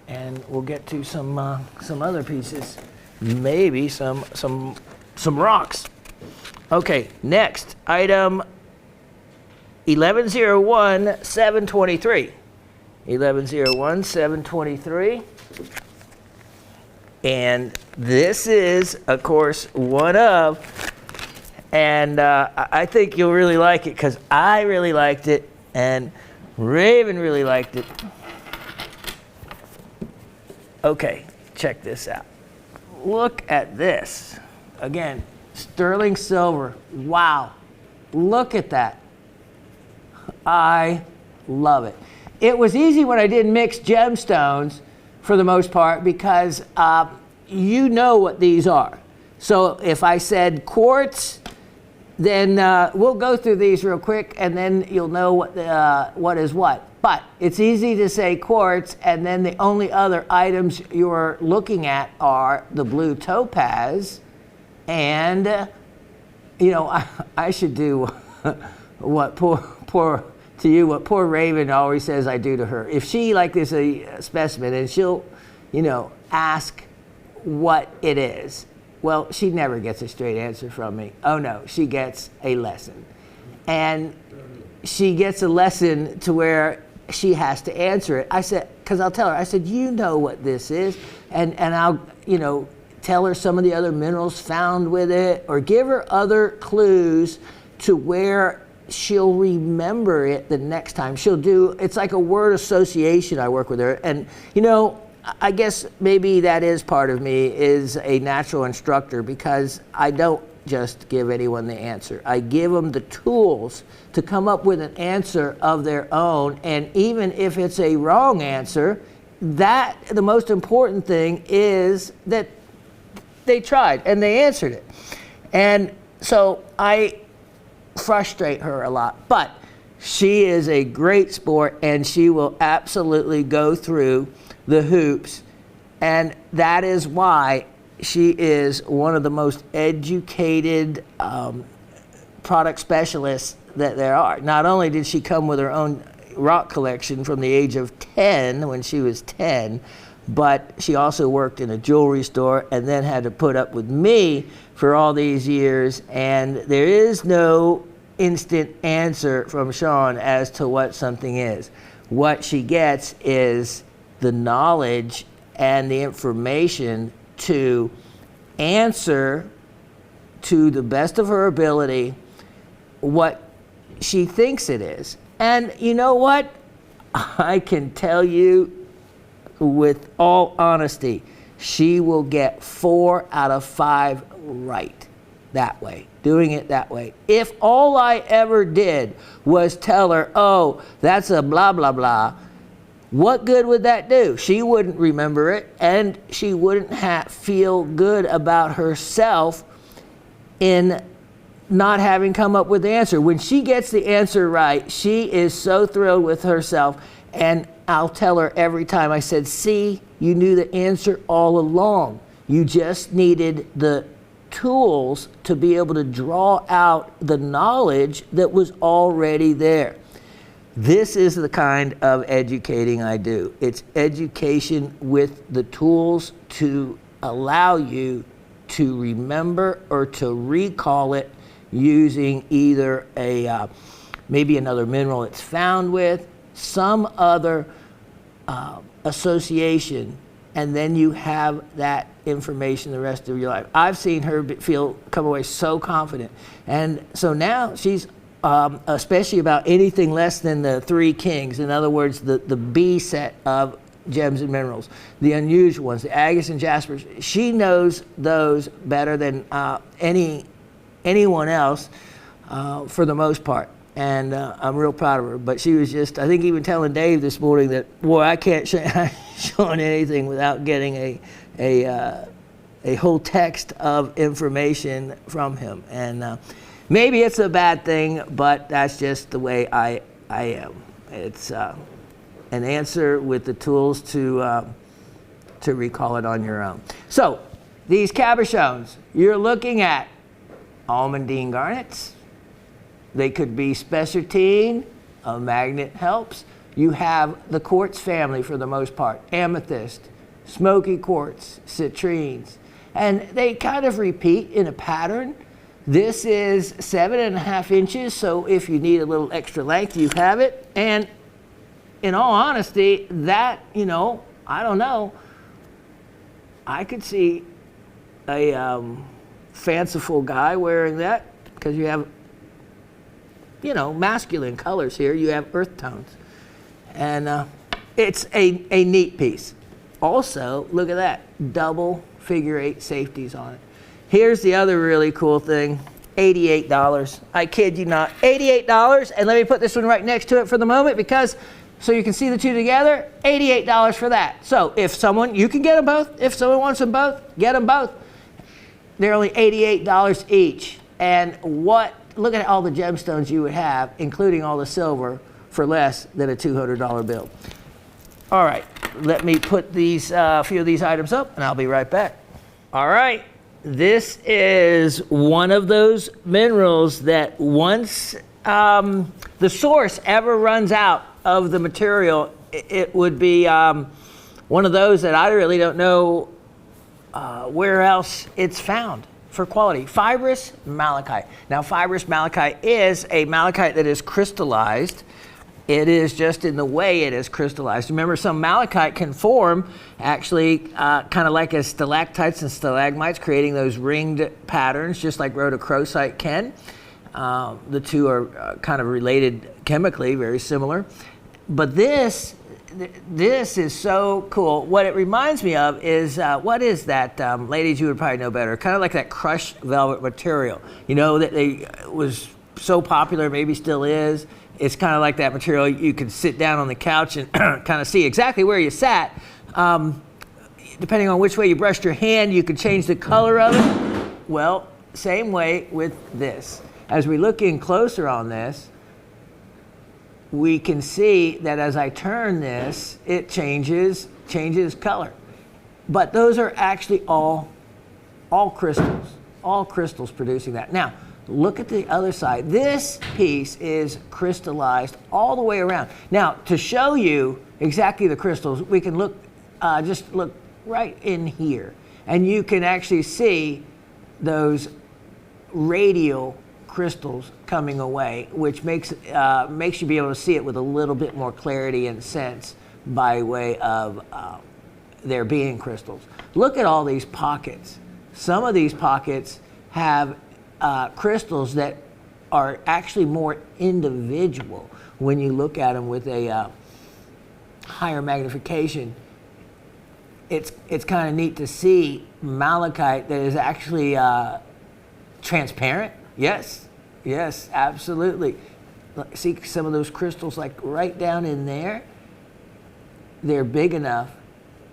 And we'll get to some other pieces, maybe some rocks. Okay, next item 1101-723. 1101-723. And this is, of course, one of, and I think you'll really like it because I really liked it and Raven really liked it. Okay, check this out. Look at this. Again, sterling silver. Wow. Look at that. I love it. It was easy when I did mixed gemstones for the most part because you know what these are. So if I said quartz, then we'll go through these real quick and then you'll know what is what. But it's easy to say quartz, and then the only other items you're looking at are the blue topaz, and I should do what poor Raven always says I do to her. If she is a specimen and she'll ask what it is, well, she never gets a straight answer from me. Oh no, she gets a lesson, and she gets a lesson to where she has to answer it. I said, because I'll tell her, I said, you know what this is, and I'll tell her some of the other minerals found with it, or give her other clues to where she'll remember it the next time. She'll do, it's like a word association. I work with her, and I guess maybe that is part of me, is a natural instructor, because I don't just give anyone the answer. I give them the tools to come up with an answer of their own, and even if it's a wrong answer, that the most important thing is that they tried and they answered it. And so I frustrate her a lot, but she is a great sport and she will absolutely go through the hoops, and that is why she is one of the most educated product specialists that there are. Not only did she come with her own rock collection from the age of 10, when she was 10, but she also worked in a jewelry store and then had to put up with me for all these years, and there is no instant answer from Shawn as to what something is. What she gets is the knowledge and the information to answer to the best of her ability what she thinks it is. And you know what? I can tell you with all honesty, she will get 4 out of 5 right that way, doing it that way. If all I ever did was tell her, oh, that's a blah, blah, blah, what good would that do? She wouldn't remember it, and she wouldn't feel good about herself in not having come up with the answer. When she gets the answer right, she is so thrilled with herself, and I'll tell her every time, I said, see, you knew the answer all along. You just needed the tools to be able to draw out the knowledge that was already there. This is the kind of educating I do. It's education with the tools to allow you to remember or to recall it using either a maybe another mineral it's found with, some other association, and then you have that information the rest of your life. I've seen her come away so confident, and so now she's especially about anything less than the 3 kings. In other words, the B set of gems and minerals, the unusual ones, the agates and jaspers. She knows those better than anyone else for the most part. And I'm real proud of her. But she was just, I think, even telling Dave this morning that, boy, I can't show anything without getting a a whole text of information from him. And maybe it's a bad thing, but that's just the way I am. It's an answer with the tools to recall it on your own. So these cabochons, you're looking at almandine garnets. They could be spessartine, a magnet helps. You have the quartz family for the most part, amethyst, smoky quartz, citrines, and they kind of repeat in a pattern. This is 7.5 inches, so if you need a little extra length, you have it. And in all honesty, that, I don't know, I could see a fanciful guy wearing that, because you have, masculine colors here. You have earth tones. And it's a neat piece. Also, look at that, double figure 8 safeties on it. Here's the other really cool thing, $88. I kid you not, $88. And let me put this one right next to it for the moment, because so you can see the two together, $88 for that. So if someone, you can get them both. If someone wants them both, get them both. They're only $88 each. And look at all the gemstones you would have, including all the silver, for less than a $200 bill. All right, let me put these few of these items up, and I'll be right back. All right, this is one of those minerals that once the source ever runs out of the material, it would be one of those that I really don't know where else it's found for quality. Fibrous malachite. Now, fibrous malachite is a malachite that is crystallized. It is just in the way it is crystallized. Remember, some malachite can form actually kind of like as stalactites and stalagmites, creating those ringed patterns, just like rhodochrosite can. The two are kind of related chemically, very similar. But this is so cool. What it reminds me of is, what is that? Ladies, you would probably know better. Kind of like that crushed velvet material. That was so popular, maybe still is. It's kind of like that material. You can sit down on the couch and kind of see exactly where you sat. Depending on which way you brushed your hand, you could change the color of it. Well, same way with this. As we look in closer on this, we can see that as I turn this, it changes color. But those are actually all crystals producing that. Now, look at the other side. This piece is crystallized all the way around. Now, to show you exactly the crystals, we can just look right in here. And you can actually see those radial crystals coming away, which makes you be able to see it with a little bit more clarity and sense by way of there being crystals. Look at all these pockets. Some of these pockets have crystals that are actually more individual when you look at them with a higher magnification. It's kind of neat to see malachite that is actually transparent. Yes, absolutely. See some of those crystals like right down in there? They're big enough,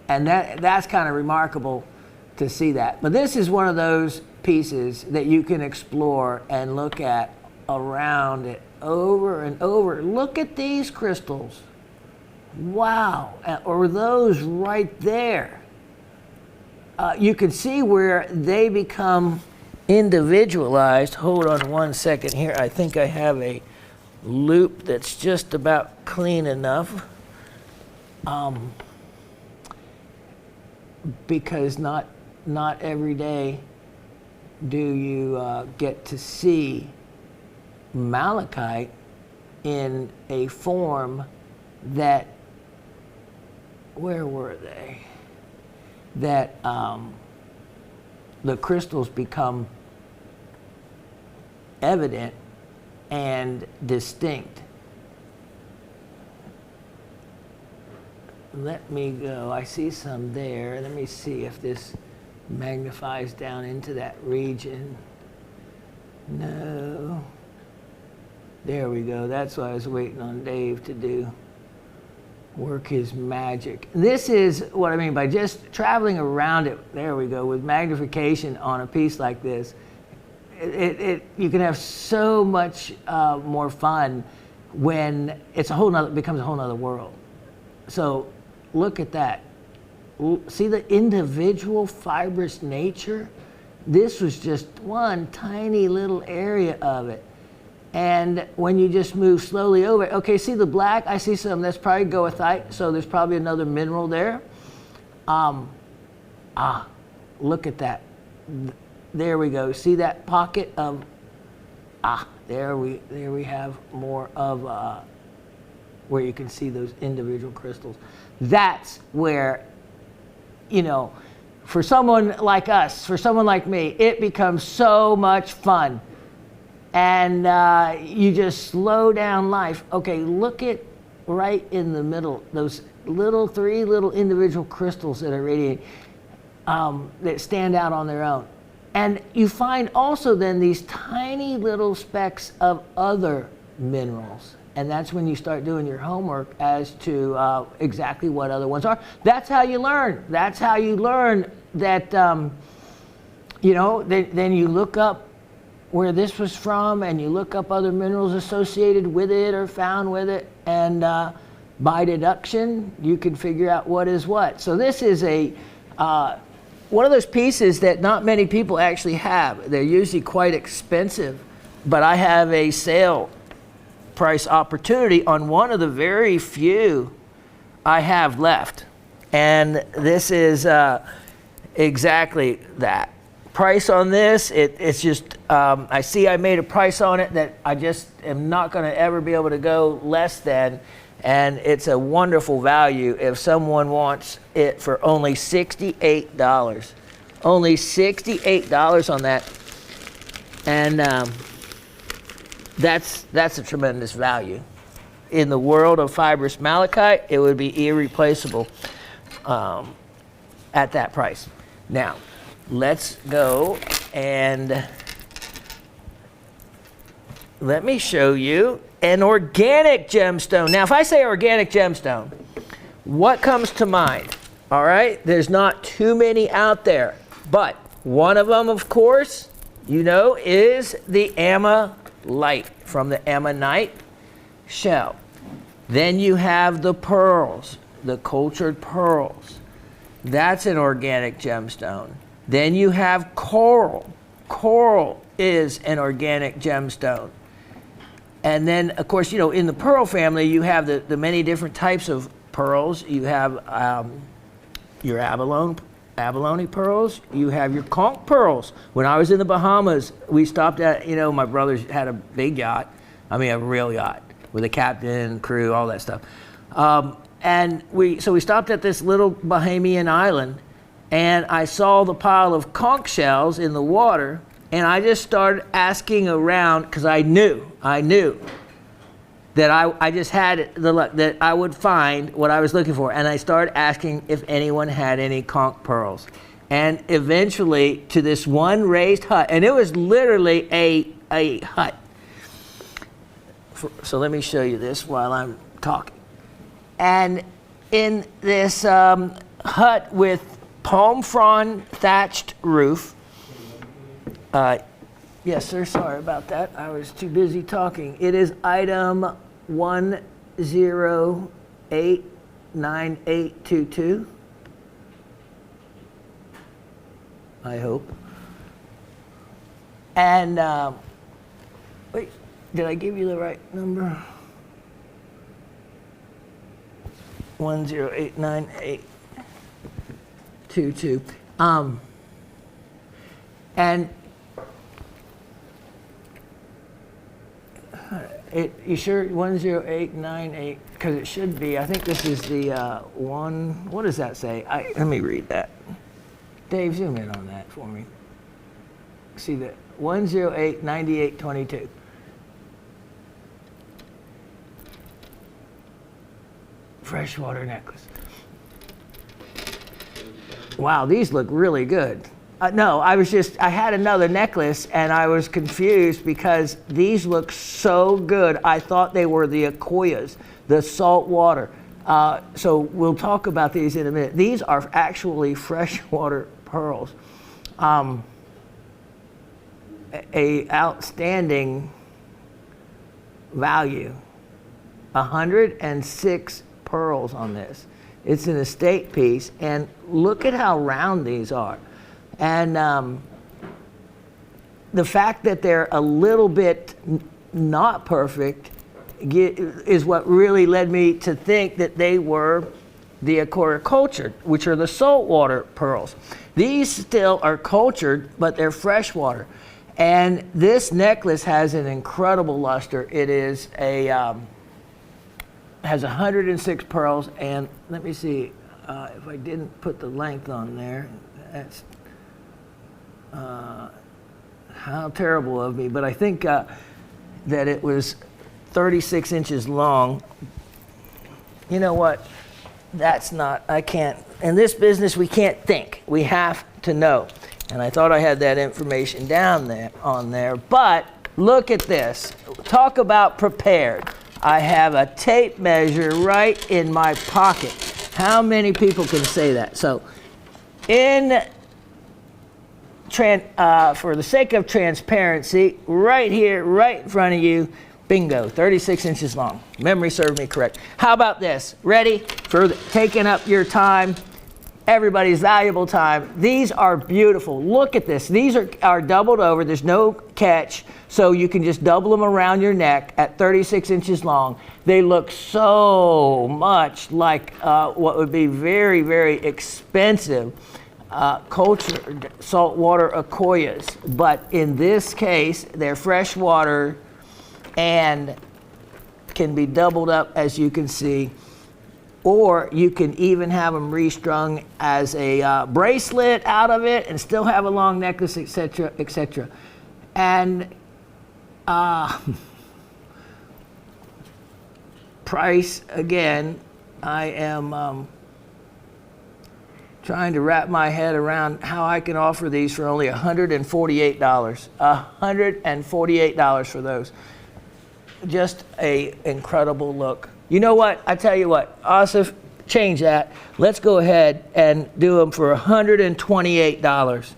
and that's kind of remarkable to see that. But this is one of those pieces that you can explore and look at around it over and over. Look at these crystals. Wow, or those right there. You can see where they become individualized. Hold on one second here. I think I have a loop that's just about clean enough. Because not every day do you get to see malachite in a form that, where were they? That the crystals become evident and distinct. Let me go. I see some there. Let me see if this magnifies down into that region. No. There we go. That's what I was waiting on Dave to do. work his magic. This is what I mean by just traveling around it. There we go, with magnification on a piece like this. You can have so much more fun when it's becomes a whole nother world. So look at that. See the individual fibrous nature? This was just one tiny little area of it. And when you just move slowly over it, okay, see the black? I see some, that's probably goethite, so there's probably another mineral there. Look at that. There we go. See that pocket of, there we have more of where you can see those individual crystals. That's where, for someone like us, for someone like me, it becomes so much fun. And you just slow down life. Okay, look at right in the middle, those three little individual crystals that are radiating, that stand out on their own. And you find also then these tiny little specks of other minerals. And that's when you start doing your homework as to exactly what other ones are. That's how you learn. That's how you learn that, then you look up where this was from, and you look up other minerals associated with it or found with it, and by deduction, you can figure out what is what. So this is one of those pieces that not many people actually have. They're usually quite expensive, but I have a sale price opportunity on one of the very few I have left. And this is exactly that. Price on this, it's just, I see I made a price on it that I just am not going to ever be able to go less than, and it's a wonderful value if someone wants it for only $68. Only $68 on that, and that's a tremendous value. In the world of fibrous malachite, it would be irreplaceable at that price. Now, let's go and let me show you an organic gemstone. Now, if I say organic gemstone, what comes to mind? All right, there's not too many out there, but one of them, of course, is the ammonite from the ammonite shell. Then you have the pearls, the cultured pearls. That's an organic gemstone. Then you have coral. Coral is an organic gemstone. And then, of course, in the pearl family, you have the many different types of pearls. You have your abalone pearls. You have your conch pearls. When I was in the Bahamas, we stopped at, my brothers had a big yacht. I mean, a real yacht with a captain, crew, all that stuff. And we stopped at this little Bahamian island, and I saw the pile of conch shells in the water, and I just started asking around because I knew that I just had the luck that I would find what I was looking for, and I started asking if anyone had any conch pearls. And eventually to this one raised hut, and it was literally a hut. So let me show you this while I'm talking. And in this hut with palm frond thatched roof. Yes, sir, sorry about that. I was too busy talking. It is item 1089822. I hope. And, wait, did I give you the right number? 1089822. And you sure 10898? Because it should be. I think this is the one. What does that say? Let me read that. Dave, zoom in on that for me. See that 1089822. Freshwater necklace. Wow, these look really good. No, I had another necklace and I was confused because these look so good. I thought they were the Akoyas, the salt water. So we'll talk about these in a minute. These are actually freshwater pearls. A outstanding value. 106 pearls on this. It's an estate piece, and look at how round these are. And the fact that they're a little bit not perfect is what really led me to think that they were the Acora cultured, which are the saltwater pearls. These still are cultured, but they're freshwater. And this necklace has an incredible luster. It is has 106 pearls, and let me see if I didn't put the length on there. That's how terrible of me, but I think that it was 36 inches long. You know what? That's not, I can't, in this business we can't think, we have to know. And I thought I had that information down there, on there, but look at this. Talk about prepared. I have a tape measure right in my pocket. How many people can say that? So for the sake of transparency, right here, right in front of you, bingo, 36 inches long. Memory served me correct. How about this? Ready for taking up your time, everybody's valuable time. These are beautiful. Look at this. These are doubled over. There's no catch, so you can just double them around your neck at 36 inches long. They look so much like what would be very, very expensive cultured saltwater Akoyas. But in this case, they're freshwater and can be doubled up, as you can see, or you can even have them restrung as a bracelet out of it and still have a long necklace, etc., etc. And price, again, I am trying to wrap my head around how I can offer these for only $148. $148 for those. Just a incredible look. You know what? I tell you what, Asif, change that. Let's go ahead and do them for $128.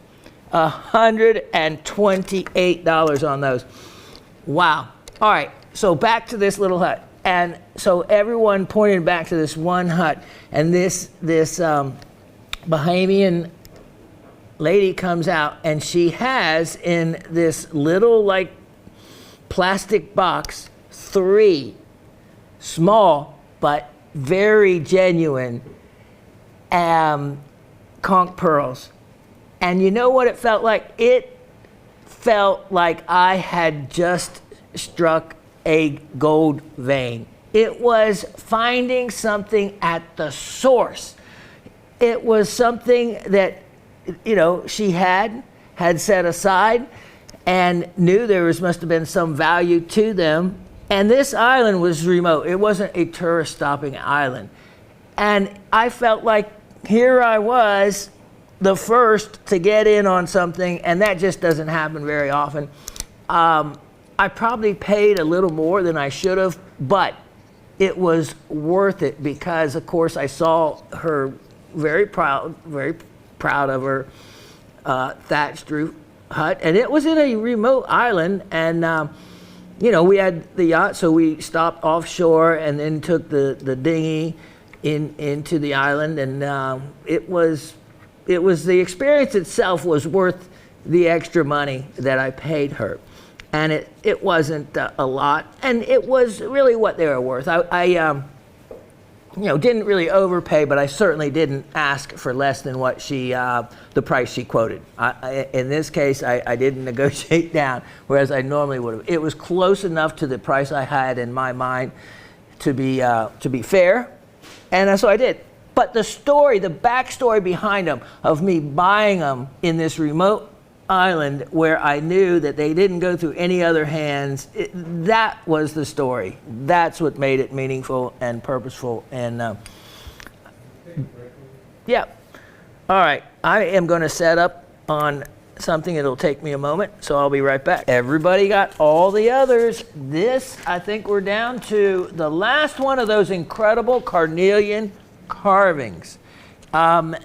$128 on those. Wow. All right. So back to this little hut, and so everyone pointed back to this one hut, and this Bahamian lady comes out, and she has in this little like plastic box 3 small but very genuine conch pearls. And you know what it felt like? It felt like I had just struck a gold vein. It was finding something at the source. It was something that, you know, she had set aside and knew there must have been some value to them. And this island was remote. It wasn't a tourist stopping island. And I felt like here I was, the first to get in on something, and that just doesn't happen very often. I probably paid a little more than I should have, but it was worth it because, of course, I saw her very proud of her thatched roof hut, and it was in a remote island, and you know, we had the yacht, so we stopped offshore and then took the dinghy into the island, and it was the experience itself was worth the extra money that I paid her, and it wasn't a lot, and it was really what they were worth. I you know, didn't really overpay, but I certainly didn't ask for less than what the price she quoted. In this case, I didn't negotiate down, whereas I normally would have. It was close enough to the price I had in my mind to be fair, and so I did. But the story, the backstory behind them, of me buying them in this remote island where I knew that they didn't go through any other hands, that was the story. That's what made it meaningful and purposeful. And yeah. All right. I am going to set up on something. It'll take me a moment, so I'll be right back. Everybody got all the others. This, I think we're down to the last one of those incredible carnelian carvings.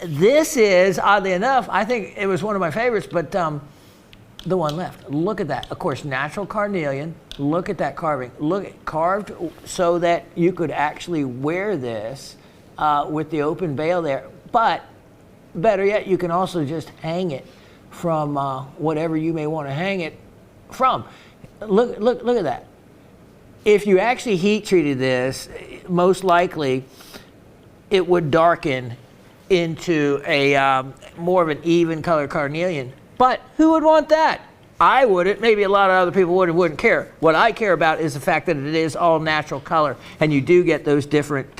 This is, oddly enough, I think it was one of my favorites, but the one left. Look at that. Of course, natural carnelian. Look at that carving. Look, carved so that you could actually wear this with the open veil there. But better yet, you can also just hang it from whatever you may want to hang it from. Look at that. If you actually heat treated this, most likely it would darken into a more of an even color carnelian. But who would want that? I wouldn't. Maybe a lot of other people wouldn't care. What I care about is the fact that it is all natural color, and you do get those different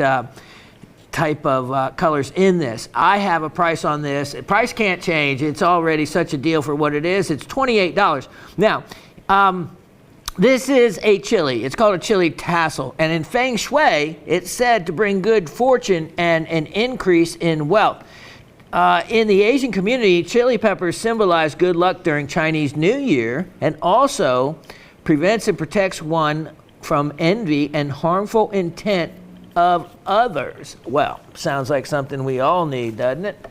type of colors in this. I have a price on this. The price can't change. It's already such a deal for what it is. It's $28. Now, this is a chili. It's called a chili tassel. And in Feng Shui, it's said to bring good fortune and an increase in wealth. In the Asian community, chili peppers symbolize good luck during Chinese New Year and also prevents and protects one from envy and harmful intent of others. Well, sounds like something we all need, doesn't it?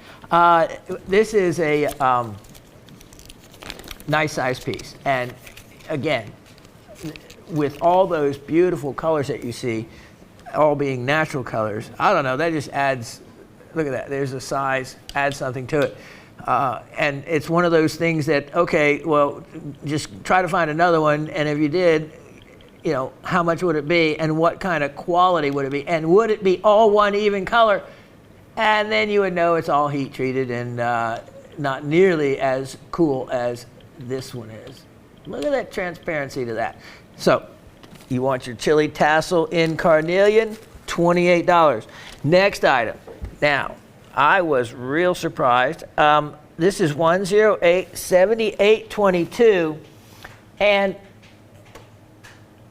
This is a nice size piece. And again, with all those beautiful colors that you see, all being natural colors, I don't know, that just adds, look at that, there's a size, adds something to it. And it's one of those things that, okay, well, just try to find another one, and if you did, you know, how much would it be, and what kind of quality would it be, and would it be all one even color? And then you would know it's all heat treated and not nearly as cool as this one is. Look at that transparency to that. So, you want your chili tassel in carnelian, $28. Next item. Now, I was real surprised. This is 1087822, and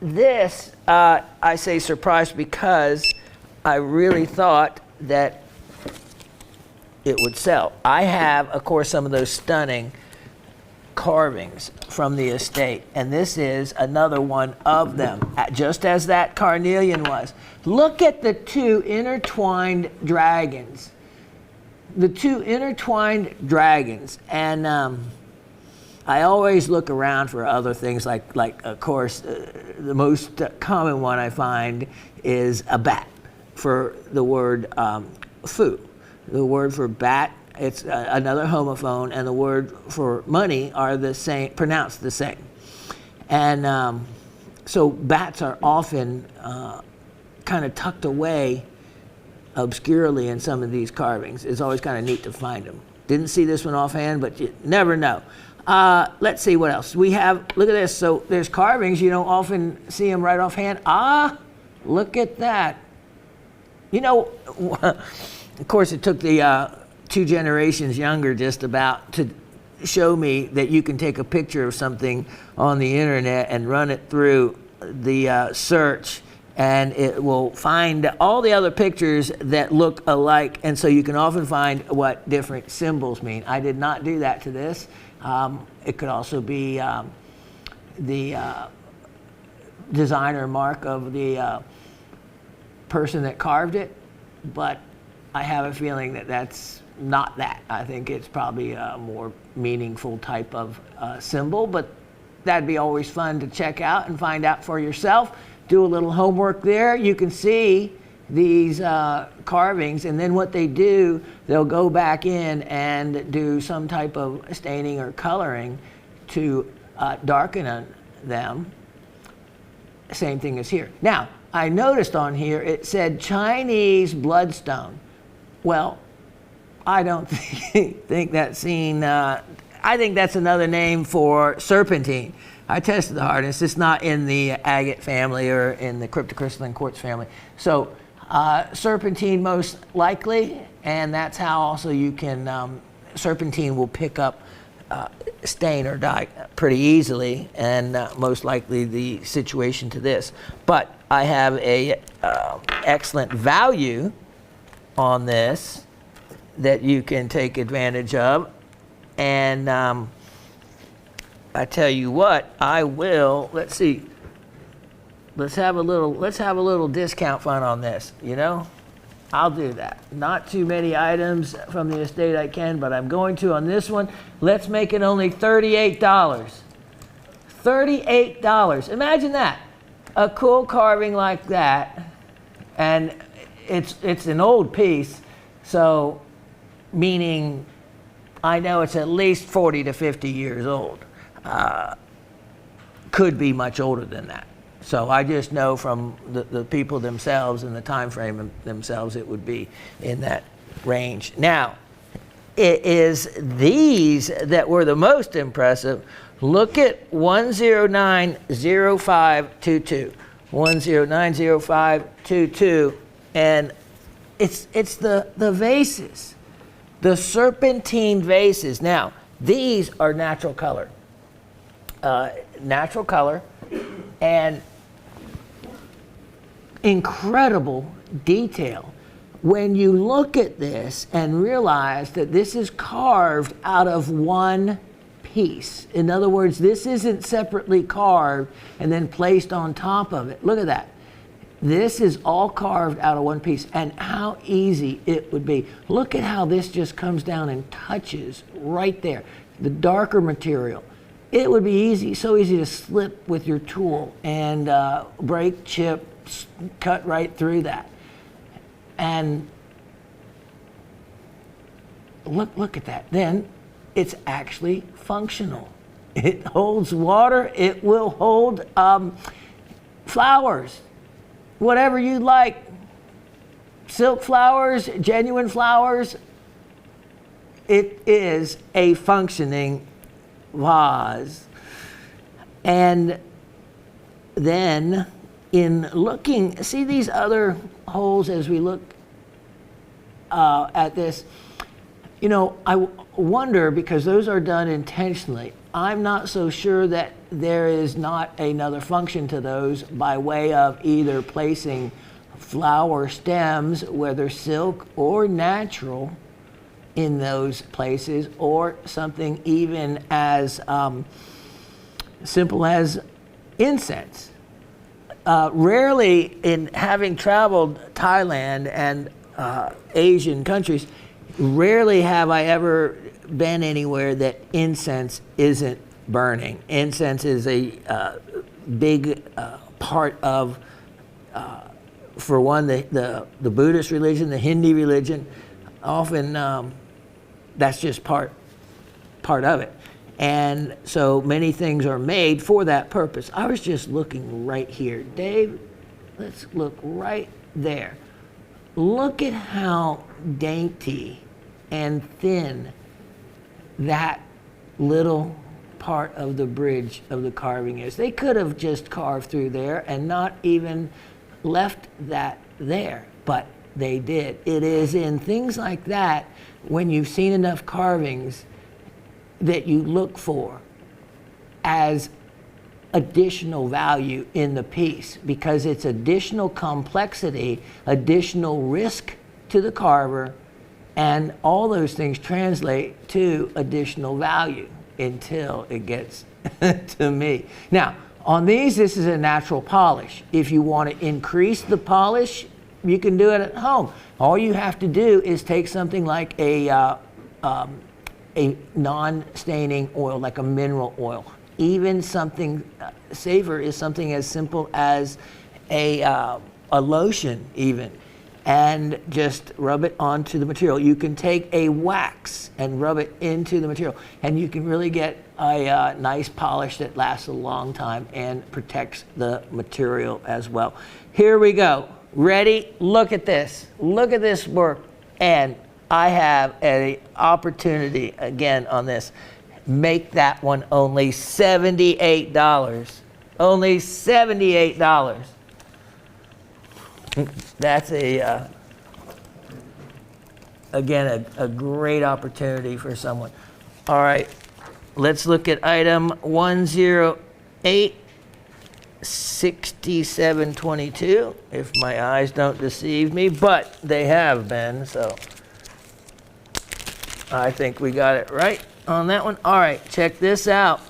this, I say surprised because I really thought that it would sell. I have, of course, some of those stunning carvings from the estate, and this is another one of them, just as that carnelian was. Look at the two intertwined dragons. The two intertwined dragons, and I always look around for other things like of course, the most common one I find is a bat for the word fu. The word for bat, it's another homophone, and the word for money are the same, pronounced the same. And so bats are often kind of tucked away obscurely in some of these carvings. It's always kind of neat to find them. Didn't see this one offhand, but you never know. Let's see what else. We have, look at this. So there's carvings, you don't often see them right offhand. Look at that. You know, of course it took the 2 generations younger just about to show me that you can take a picture of something on the internet and run it through the search, and it will find all the other pictures that look alike, and so you can often find what different symbols mean. I did not do that to this. It could also be the designer mark of the person that carved it, but I have a feeling that that's not that. I think it's probably a more meaningful type of symbol, but that'd be always fun to check out and find out for yourself. Do a little homework there. You can see these carvings, and then what they do, they'll go back in and do some type of staining or coloring to darken them. Same thing as here. Now, I noticed on here it said Chinese bloodstone. Well, I don't think that's seen. I think that's another name for serpentine. I tested the hardness. It's not in the agate family or in the cryptocrystalline quartz family. So serpentine most likely, and that's how also you can, serpentine will pick up stain or dye pretty easily, and most likely the situation to this. But I have a excellent value on this that you can take advantage of, and I tell you what, I will, let's see. Let's have a little discount fund on this, you know? I'll do that. Not too many items from the estate I can, but I'm going to on this one. Let's make it only $38. $38. Imagine that. A cool carving like that, and it's an old piece, so meaning I know it's at least 40 to 50 years old. Could be much older than that. So I just know from the people themselves and the time frame themselves, it would be in that range. Now, it is these that were the most impressive. Look at 1090522. 1090522. And it's the vases, the serpentine vases. Now, these are natural color. Natural color and incredible detail. When you look at this and realize that this is carved out of one piece. In other words, this isn't separately carved and then placed on top of it. Look at that. This is all carved out of one piece, and how easy it would be. Look at how this just comes down and touches right there. The darker material. It would be easy, so easy to slip with your tool and break, chip, cut right through that. And look at that. Then it's actually functional. It holds water. It will hold flowers, whatever you like. Silk flowers, genuine flowers. It is a functioning vase. And then in looking, see these other holes as we look at this, you know, I wonder, because those are done intentionally, I'm not so sure that there is not another function to those by way of either placing flower stems, whether silk or natural, in those places, or something even as simple as incense. Rarely, in having traveled Thailand and Asian countries, rarely have I ever been anywhere that incense isn't burning. Incense is a big part of, for one, the Buddhist religion, the Hindi religion. Often that's just part of it. And so many things are made for that purpose. I was just looking right here. Dave, let's look right there. Look at how dainty and thin that little part of the bridge of the carving is. They could have just carved through there and not even left that there, but they did. It is in things like that, when you've seen enough carvings, that you look for as additional value in the piece, because it's additional complexity, additional risk to the carver, and all those things translate to additional value until it gets to me. Now, on these, this is a natural polish. If you want to increase the polish, you can do it at home. All you have to do is take something like a non-staining oil, like a mineral oil. Even something safer is something as simple as a lotion even, and just rub it onto the material. You can take a wax and rub it into the material, and you can really get a nice polish that lasts a long time and protects the material as well. Here we go. Ready? Look at this. Look at this work. And I have an opportunity again on this. Make that one only $78. Only $78. That's again a great opportunity for someone. All right, let's look at item 1086722, if my eyes don't deceive me, but they have been, so I think we got it right on that one. All right, check this out.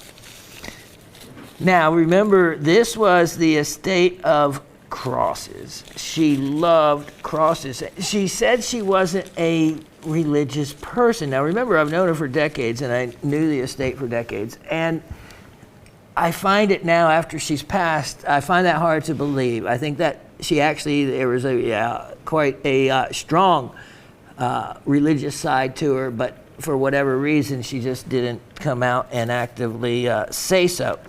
Now, remember, this was the estate of crosses. She loved crosses. She said she wasn't a religious person. Now, remember, I've known her for decades, and I knew the estate for decades. And I find it now, after she's passed, I find that hard to believe. I think that she actually, there was quite a strong religious side to her, but for whatever reason, she just didn't come out and actively say so.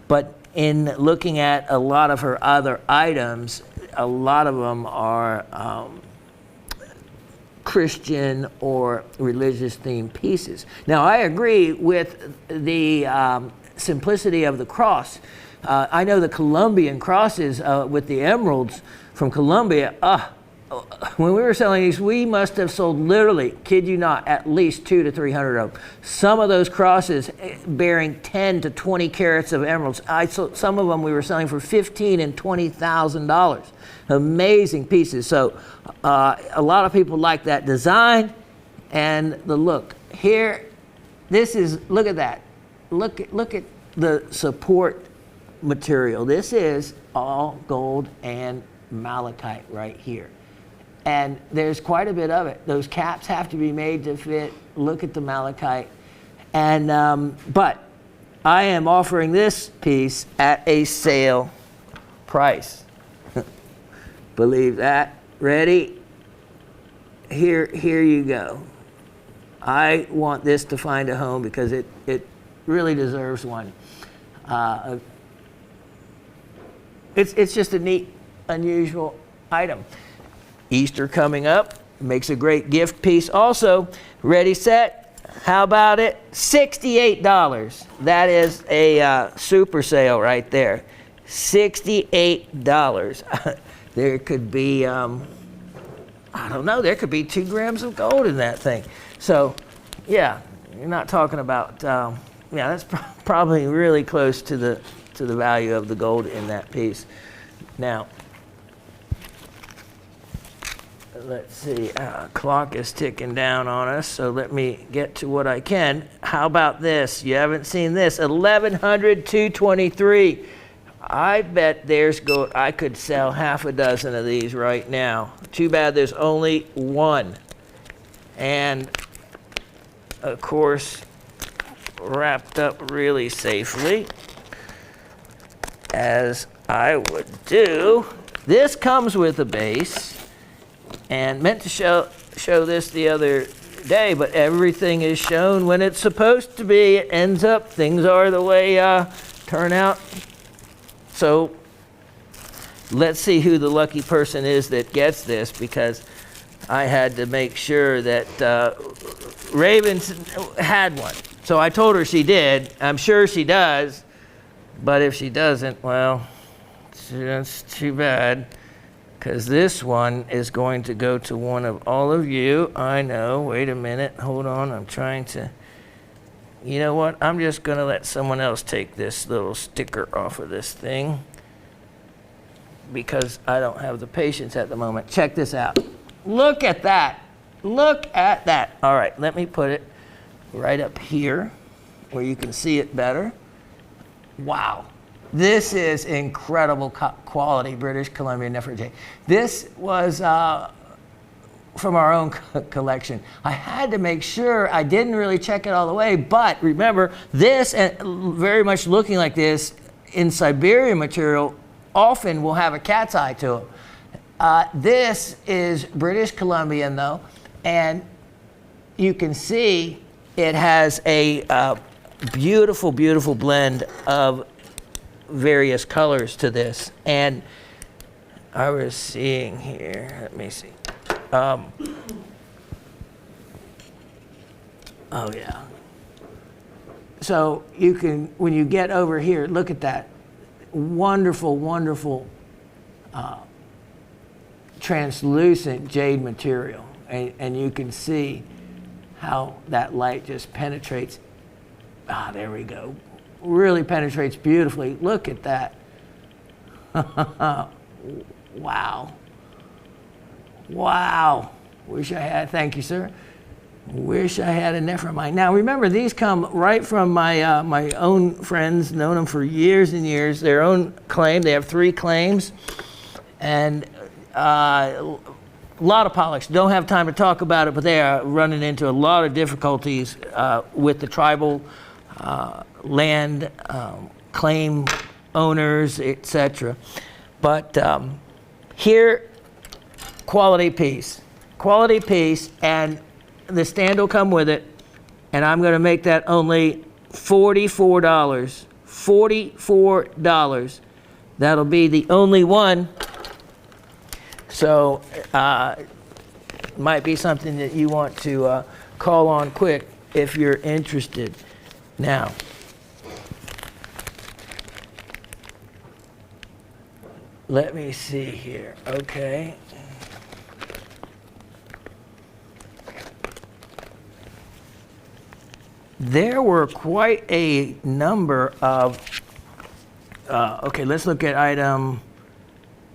But in looking at a lot of her other items, a lot of them are Christian or religious themed pieces. Now, I agree with the simplicity of the cross. I know the Colombian crosses with the emeralds from Colombia. When we were selling these, we must have sold, literally, kid you not, at least 200 to 300 of them. Some of those crosses bearing 10 to 20 carats of emeralds. Some of them we were selling for $15,000 and $20,000. Amazing pieces. So a lot of people like that design and the look. Here, look at that. Look at the support material. This is all gold and malachite right here. And there's quite a bit of it. Those caps have to be made to fit. Look at the malachite. And but I am offering this piece at a sale price. Believe that. Ready? Here you go. I want this to find a home because it really deserves one. It's just a neat, unusual item. Easter coming up, makes a great gift piece. Also, ready, set, how about it? $68. That is a super sale right there. $68. There could be, I don't know, there could be 2 grams of gold in that thing. So, yeah, you're not talking about, that's probably really close to the value of the gold in that piece. Now, let's see, clock is ticking down on us, so let me get to what I can. How about this? You haven't seen this. 1,100, 223. I bet there's gold. I could sell half a dozen of these right now. Too bad there's only one. And, of course, wrapped up really safely, as I would do. This comes with a base. And meant to show this the other day, but everything is shown when it's supposed to be. It ends up, things are the way turn out. So let's see who the lucky person is that gets this, because I had to make sure that Raven had one. So I told her she did. I'm sure she does, but if she doesn't, well, that's too bad. Because this one is going to go to one of all of you. I know, wait a minute, hold on, I'm trying to, you know what, I'm just going to let someone else take this little sticker off of this thing, because I don't have the patience at the moment. Check this out. Look at that. Look at that. All right, let me put it right up here where you can see it better. Wow. This is incredible quality British Columbia Nefertiti. This was from our own collection. I had to make sure, I didn't really check it all the way, but remember, this, and very much looking like this, in Siberian material, often will have a cat's eye to it. This is British Columbian, though, and you can see it has a beautiful, beautiful blend of various colors to this. And I was seeing here, let me see. Oh yeah. So you can, when you get over here, look at that wonderful, wonderful translucent jade material. And you can see how that light just penetrates. There we go. Really penetrates beautifully. Look at that. Wow. Wow. Wish I had. Thank you, sir. Wish I had a nephrite. Now remember, these come right from my my own friends, known them for years and years. Their own claim. They have 3 claims, and a lot of polish. Don't have time to talk about it, but they are running into a lot of difficulties with the tribal land claim owners, etc. But here, quality piece, and the stand will come with it, and I'm going to make that only $44. $44. That'll be the only one. So might be something that you want to call on quick if you're interested. Now, let me see here. Okay. There were quite a number of, okay, let's look at item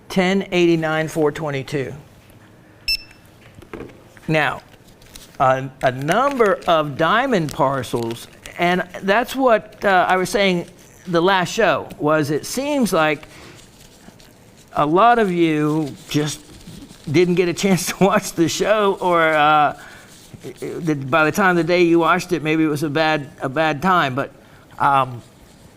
1089-422. Now, a number of diamond parcels, and that's what I was saying the last show, was it seems like a lot of you just didn't get a chance to watch the show, or by the time the day you watched it, maybe it was a bad time, but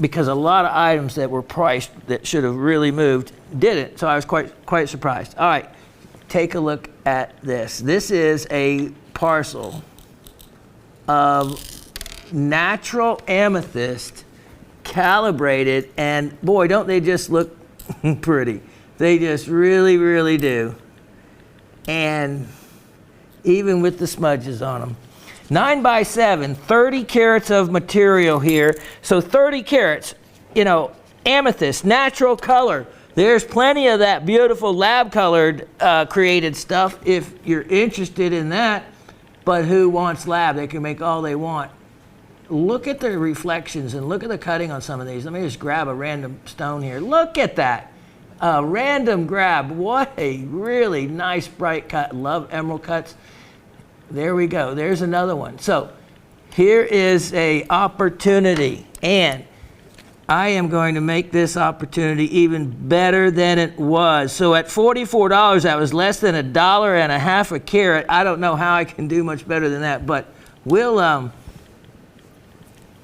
because a lot of items that were priced that should have really moved didn't, so I was quite surprised. All right, take a look at this. This is a parcel of natural amethyst, calibrated, and boy, don't they just look pretty. They just really, really do. And even with the smudges on them. 9x7, 30 carats of material here. So 30 carats, amethyst, natural color. There's plenty of that beautiful lab colored created stuff if you're interested in that. But who wants lab? They can make all they want. Look at the reflections and look at the cutting on some of these. Let me just grab a random stone here. Look at that. A random grab. What a really nice bright cut. Love emerald cuts. There we go. There's another one. So here is a opportunity, and I am going to make this opportunity even better than it was. So at $44, that was less than $1.50 a carat. I don't know how I can do much better than that, but we'll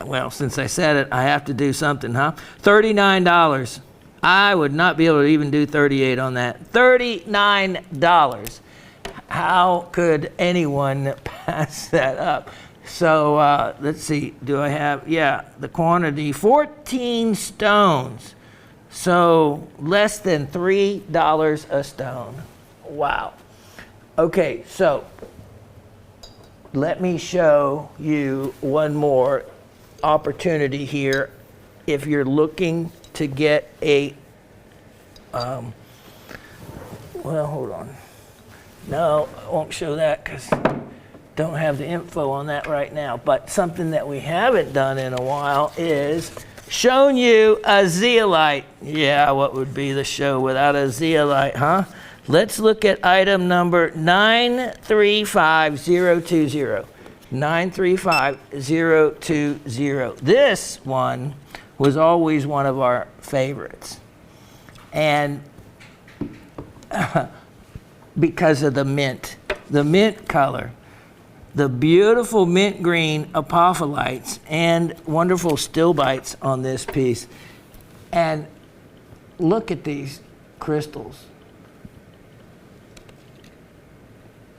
well, since I said it, I have to do something, huh? $39. I would not be able to even do 38 on that. $39. How could anyone pass that up? So let's see, do I have, the quantity, 14 stones. So less than $3 a stone. Wow. Okay, so let me show you one more opportunity here. If you're looking to get a, well, hold on. No, I won't show that because don't have the info on that right now. But something that we haven't done in a while is shown you a zeolite. Yeah, what would be the show without a zeolite, huh? Let's look at item number 935020. 935020. This one was always one of our favorites. And because of the mint color, the beautiful mint green apopholites and wonderful stilbites on this piece. And look at these crystals.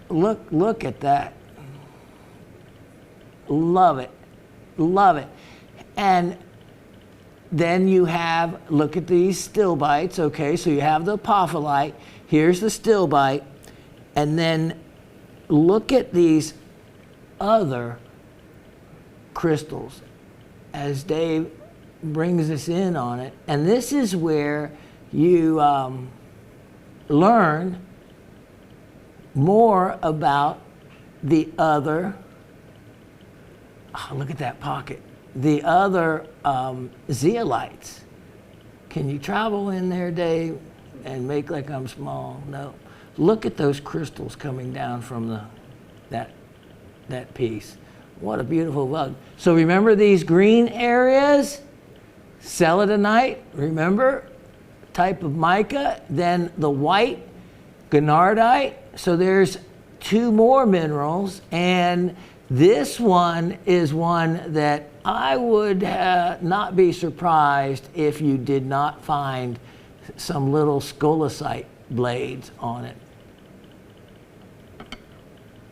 Look at that. Love it. Love it. And then you have, look at these stilbites, okay? So you have the apopholite, here's the stilbite, and then look at these other crystals as Dave brings us in on it. And this is where you learn more about the other, look at that pocket, the other zeolites. Can you travel in there, Dave, and make like I'm small? No. Look at those crystals coming down from that that piece. What a beautiful bug. So remember these green areas? Selenite, remember? Type of mica. Then the white, garnardite. So there's 2 more minerals, and this one is one that I would not be surprised if you did not find some little scolecite blades on it.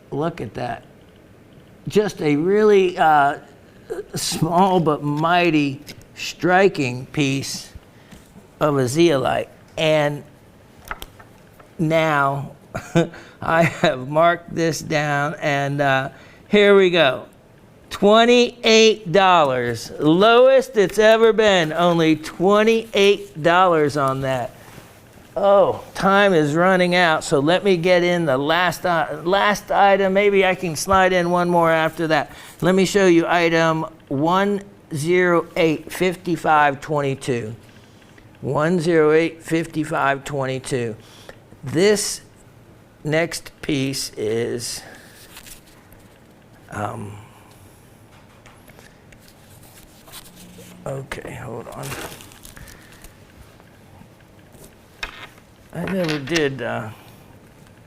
Look at that. Just a really small but mighty striking piece of a zeolite. And now I have marked this down, and here we go. $28, lowest it's ever been, only $28 on that. Oh, time is running out, so let me get in the last item. Maybe I can slide in one more after that. Let me show you item 1085522. 1085522. This next piece is okay, hold on. I never did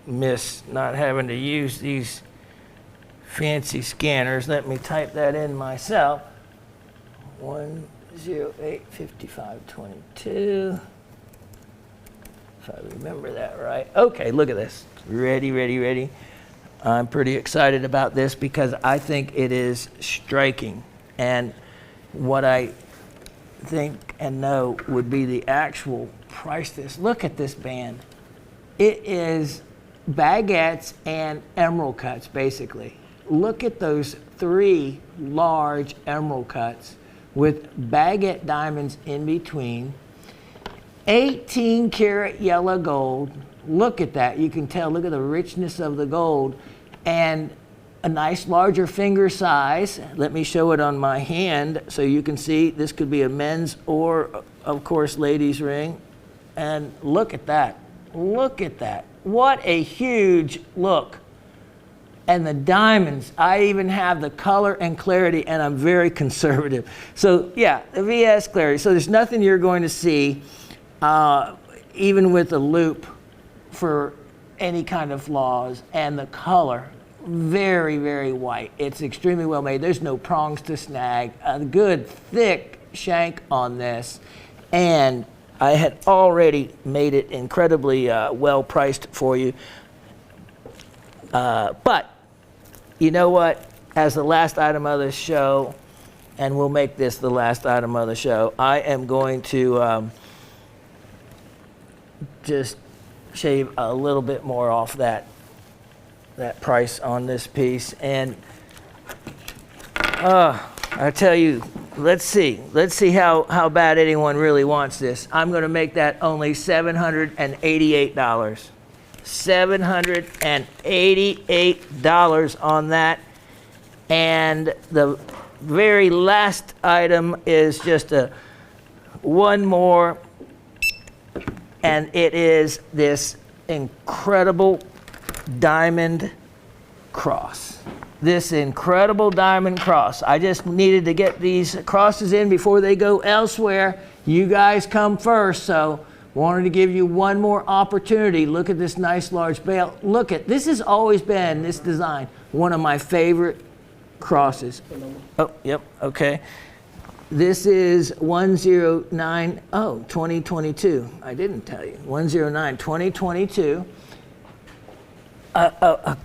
miss not having to use these fancy scanners. Let me type that in myself. 1085522. If I remember that right. Okay, look at this. Ready, ready, ready. I'm pretty excited about this because I think it is striking. And what I think and know would be the actual price this. Look at this band. It is baguettes and emerald cuts, basically. Look at those 3 large emerald cuts with baguette diamonds in between. 18 karat yellow gold. Look at that. You can tell. Look at the richness of the gold. And a nice larger finger size. Let me show it on my hand so you can see. This could be a men's or, of course, ladies' ring. And look at that. Look at that. What a huge look. And the diamonds, I even have the color and clarity, and I'm very conservative. So yeah, the VS clarity. So there's nothing you're going to see, even with a loop, for any kind of flaws. And the color, very, very white. It's extremely well made. There's no prongs to snag. A good thick shank on this. And I had already made it incredibly well priced for you. But you know what? As the last item of the show, and we'll make this the last item of the show, I am going to just shave a little bit more off that price on this piece. And I tell you, let's see how bad anyone really wants this. I'm going to make that only $788. $788 on that. And the very last item is just one more, and it is this incredible diamond cross. This incredible diamond cross. I just needed to get these crosses in before they go elsewhere. You guys come first, so wanted to give you one more opportunity. Look at this nice large bale. Look at, this has always been, this design, one of my favorite crosses. Oh, yep, okay. This is 2022. I didn't tell you. 2022. A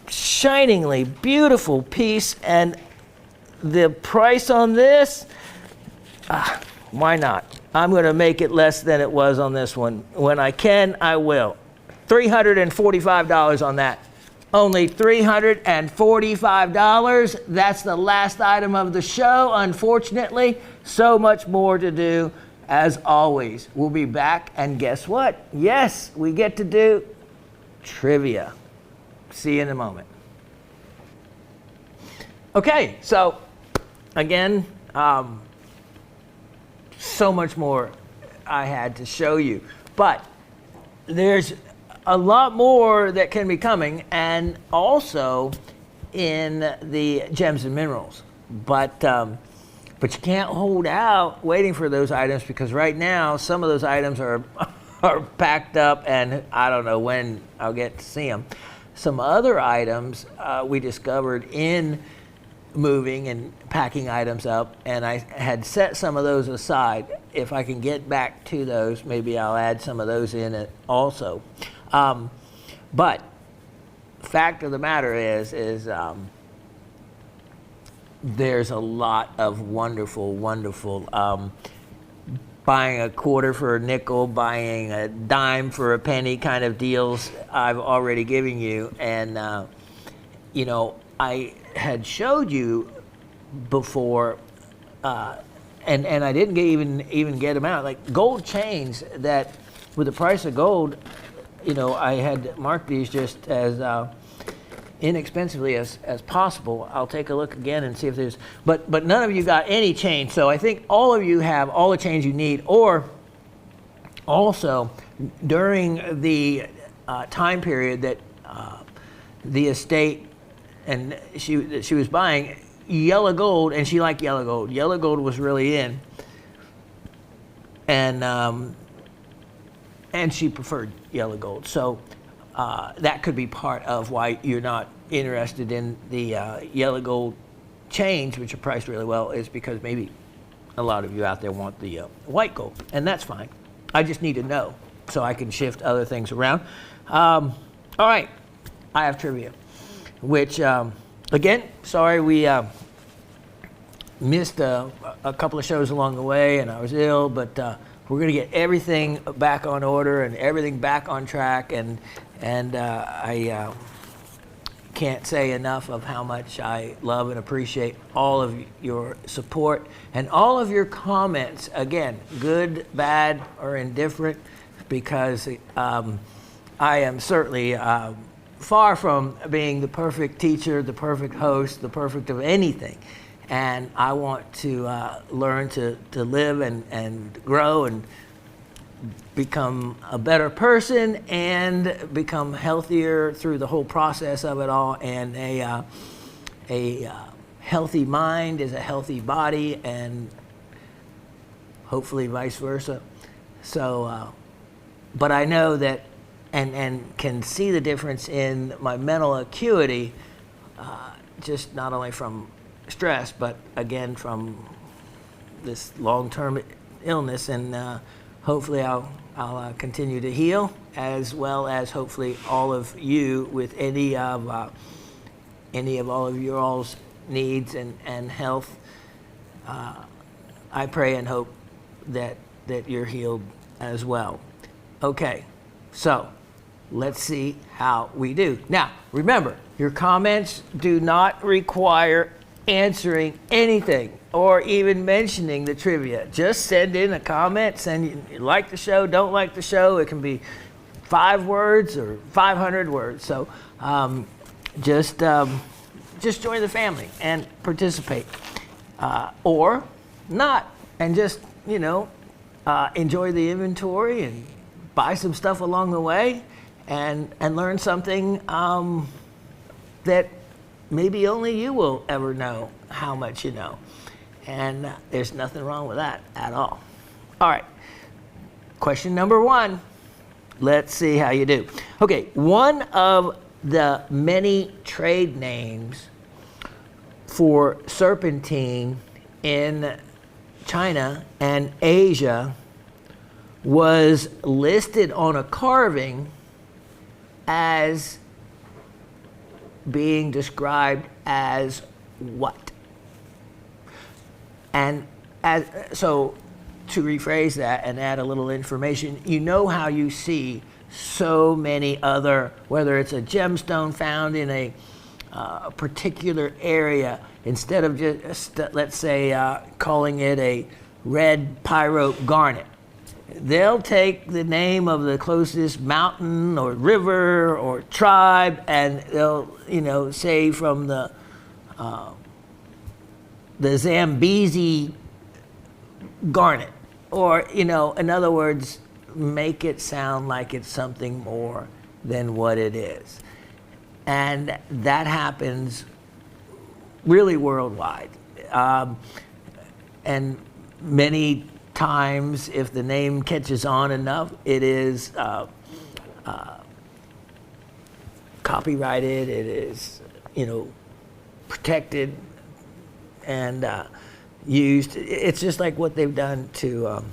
shiningly beautiful piece, and the price on this, why not? I'm going to make it less than it was on this one. When I can, I will. $345 on that. Only $345. That's the last item of the show, unfortunately. So much more to do, as always. We'll be back, and guess what? Yes, we get to do trivia. See you in a moment. Okay, so again, so much more I had to show you, but there's a lot more that can be coming. And also, in the gems and minerals. But you can't hold out waiting for those items, because right now some of those items are are packed up, and I don't know when I'll get to see them. Some other items we discovered in moving and packing items up, and I had set some of those aside. If I can get back to those, maybe I'll add some of those in it also. But fact of the matter is there's a lot of wonderful buying a quarter for a nickel, buying a dime for a penny kind of deals I've already given you. And, you know, I had showed you before, and I didn't even get them out, like gold chains that, with the price of gold, you know, I had marked these just as inexpensively as possible. I'll take a look again and see if there's, but none of you got any change. So I think all of you have all the change you need. Or also during the time period that the estate and she was buying yellow gold, and she liked yellow gold. Yellow gold was really in, and she preferred yellow gold. So that could be part of why you're not interested in the yellow gold chains, which are priced really well, is because maybe a lot of you out there want the white gold, and that's fine. I just need to know so I can shift other things around. All right, I have trivia, which, again, sorry we missed a couple of shows along the way, and I was ill, but we're going to get everything back on order and everything back on track, and I can't say enough of how much I love and appreciate all of your support and all of your comments, again, good, bad, or indifferent, because I am certainly far from being the perfect teacher, the perfect host, the perfect of anything. And I want to learn to live and grow and become a better person and become healthier through the whole process of it all. And a healthy mind is a healthy body, and hopefully vice versa. So, but I know that and can see the difference in my mental acuity, just not only from stress, but again from this long-term illness, and hopefully I'll continue to heal, as well as hopefully all of you with any of all of your all's needs and health. I pray and hope that you're healed as well. Okay, so let's see how we do. Now, remember, your comments do not require answering anything or even mentioning the trivia. Just send in a comment, send you like the show, don't like the show. It can be 5 words or 500 words. So just join the family and participate, or not, and just, you know, enjoy the inventory and buy some stuff along the way, and learn something that maybe only you will ever know how much you know. And there's nothing wrong with that at all. All right, question number 1. Let's see how you do. Okay, one of the many trade names for serpentine in China and Asia was listed on a carving as being described as what? And so to rephrase that and add a little information, you know how you see so many other, whether it's a gemstone found in a particular area, instead of just, let's say, calling it a red pyrope garnet, they'll take the name of the closest mountain or river or tribe, and they'll, you know, say from the Zambezi garnet, or, you know, in other words, make it sound like it's something more than what it is. And that happens really worldwide. And many times, if the name catches on enough, it is copyrighted, it is, protected and used. It's just like what they've done to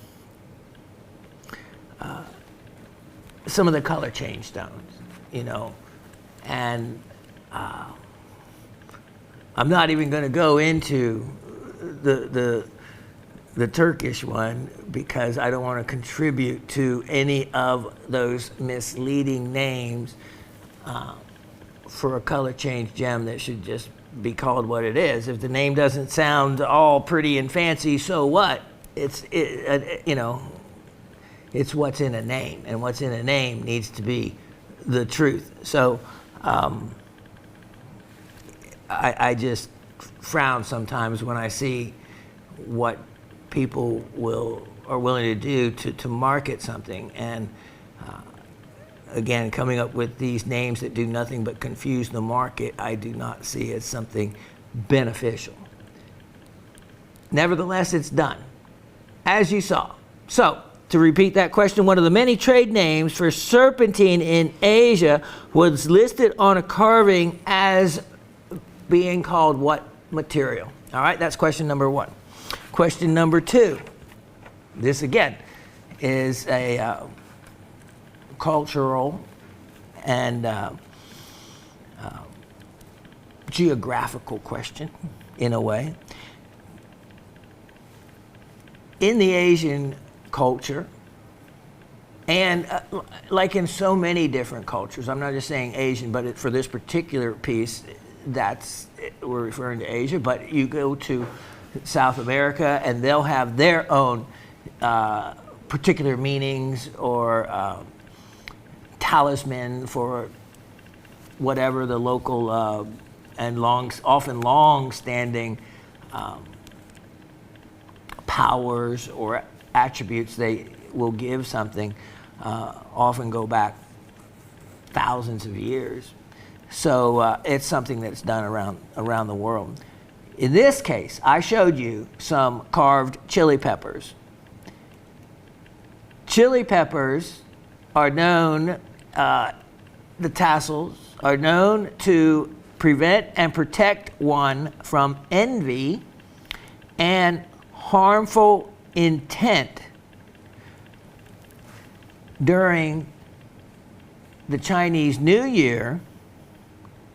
some of the color change stones, and I'm not even going to go into the Turkish one because I don't want to contribute to any of those misleading names for a color change gem that should just be called what it is. If the name doesn't sound all pretty and fancy, so what? It's what's in a name, and what's in a name needs to be the truth. So I just frown sometimes when I see what people are willing to do to market something, and again, coming up with these names that do nothing but confuse the market, I do not see as something beneficial. Nevertheless, it's done, as you saw. So, to repeat that question, one of the many trade names for serpentine in Asia was listed on a carving as being called what material? All right, that's question number one. Question number two. This again is a cultural and geographical question in a way. In the Asian culture, and like in so many different cultures, I'm not just saying Asian, but for this particular piece, we're referring to Asia, but you go to South America and they'll have their own particular meanings or talisman for whatever the local and often long-standing powers or attributes they will give something, often go back thousands of years. So it's something that's done around the world. In this case, I showed you some carved chili peppers. Chili peppers are known, the tassels are known to prevent and protect one from envy and harmful intent during the Chinese New Year.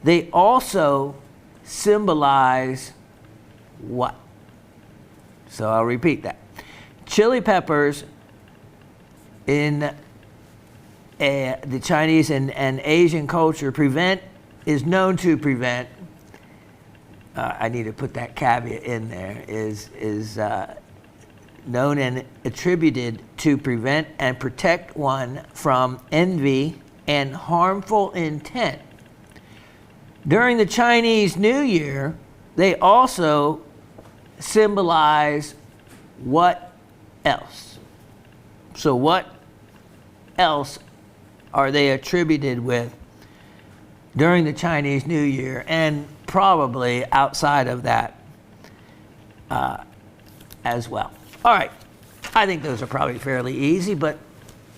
They also symbolize what? So I'll repeat that. Chili peppers in the Chinese and Asian culture is known to prevent, I need to put that caveat in there, is known and attributed to prevent and protect one from envy and harmful intent. During the Chinese New Year, they also symbolize what else? So what else are they attributed with during the Chinese New Year, and probably outside of that as well? All right, I think those are probably fairly easy, but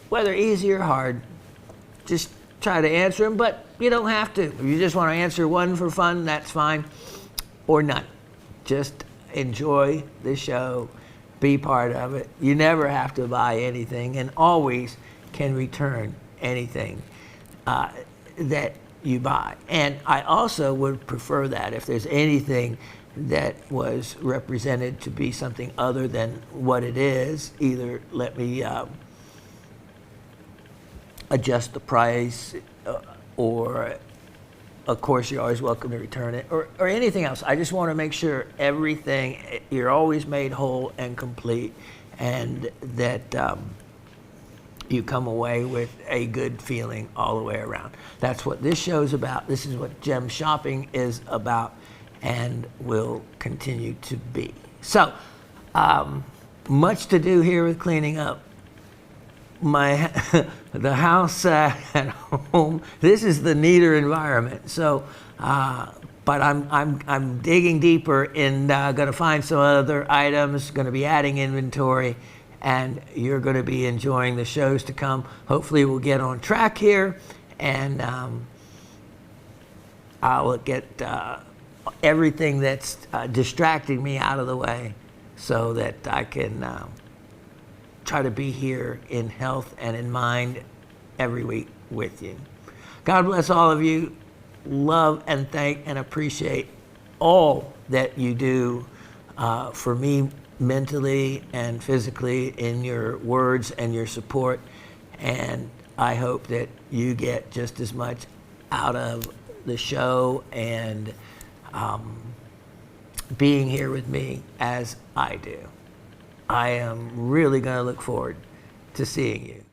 whether easy or hard, just try to answer them, but you don't have to. If you just want to answer one for fun, that's fine, or none. Just enjoy the show, be part of it. You never have to buy anything, and always can return anything that you buy. And I also would prefer that if there's anything that was represented to be something other than what it is, either let me adjust the price, or of course you're always welcome to return it, or anything else. I just want to make sure you're always made whole and complete, and that you come away with a good feeling all the way around. That's what this show's about. This is what gem shopping is about and will continue to be. So, much to do here with cleaning up. my the house at home. This is the neater environment. So, but I'm digging deeper and going to find some other items. Going to be adding inventory, and you're going to be enjoying the shows to come. Hopefully, we'll get on track here, and I'll get everything that's distracting me out of the way, so that I can try to be here in health and in mind every week with you. God bless all of you. Love and thank and appreciate all that you do for me mentally and physically in your words and your support. And I hope that you get just as much out of the show and being here with me as I do. I am really going to look forward to seeing you.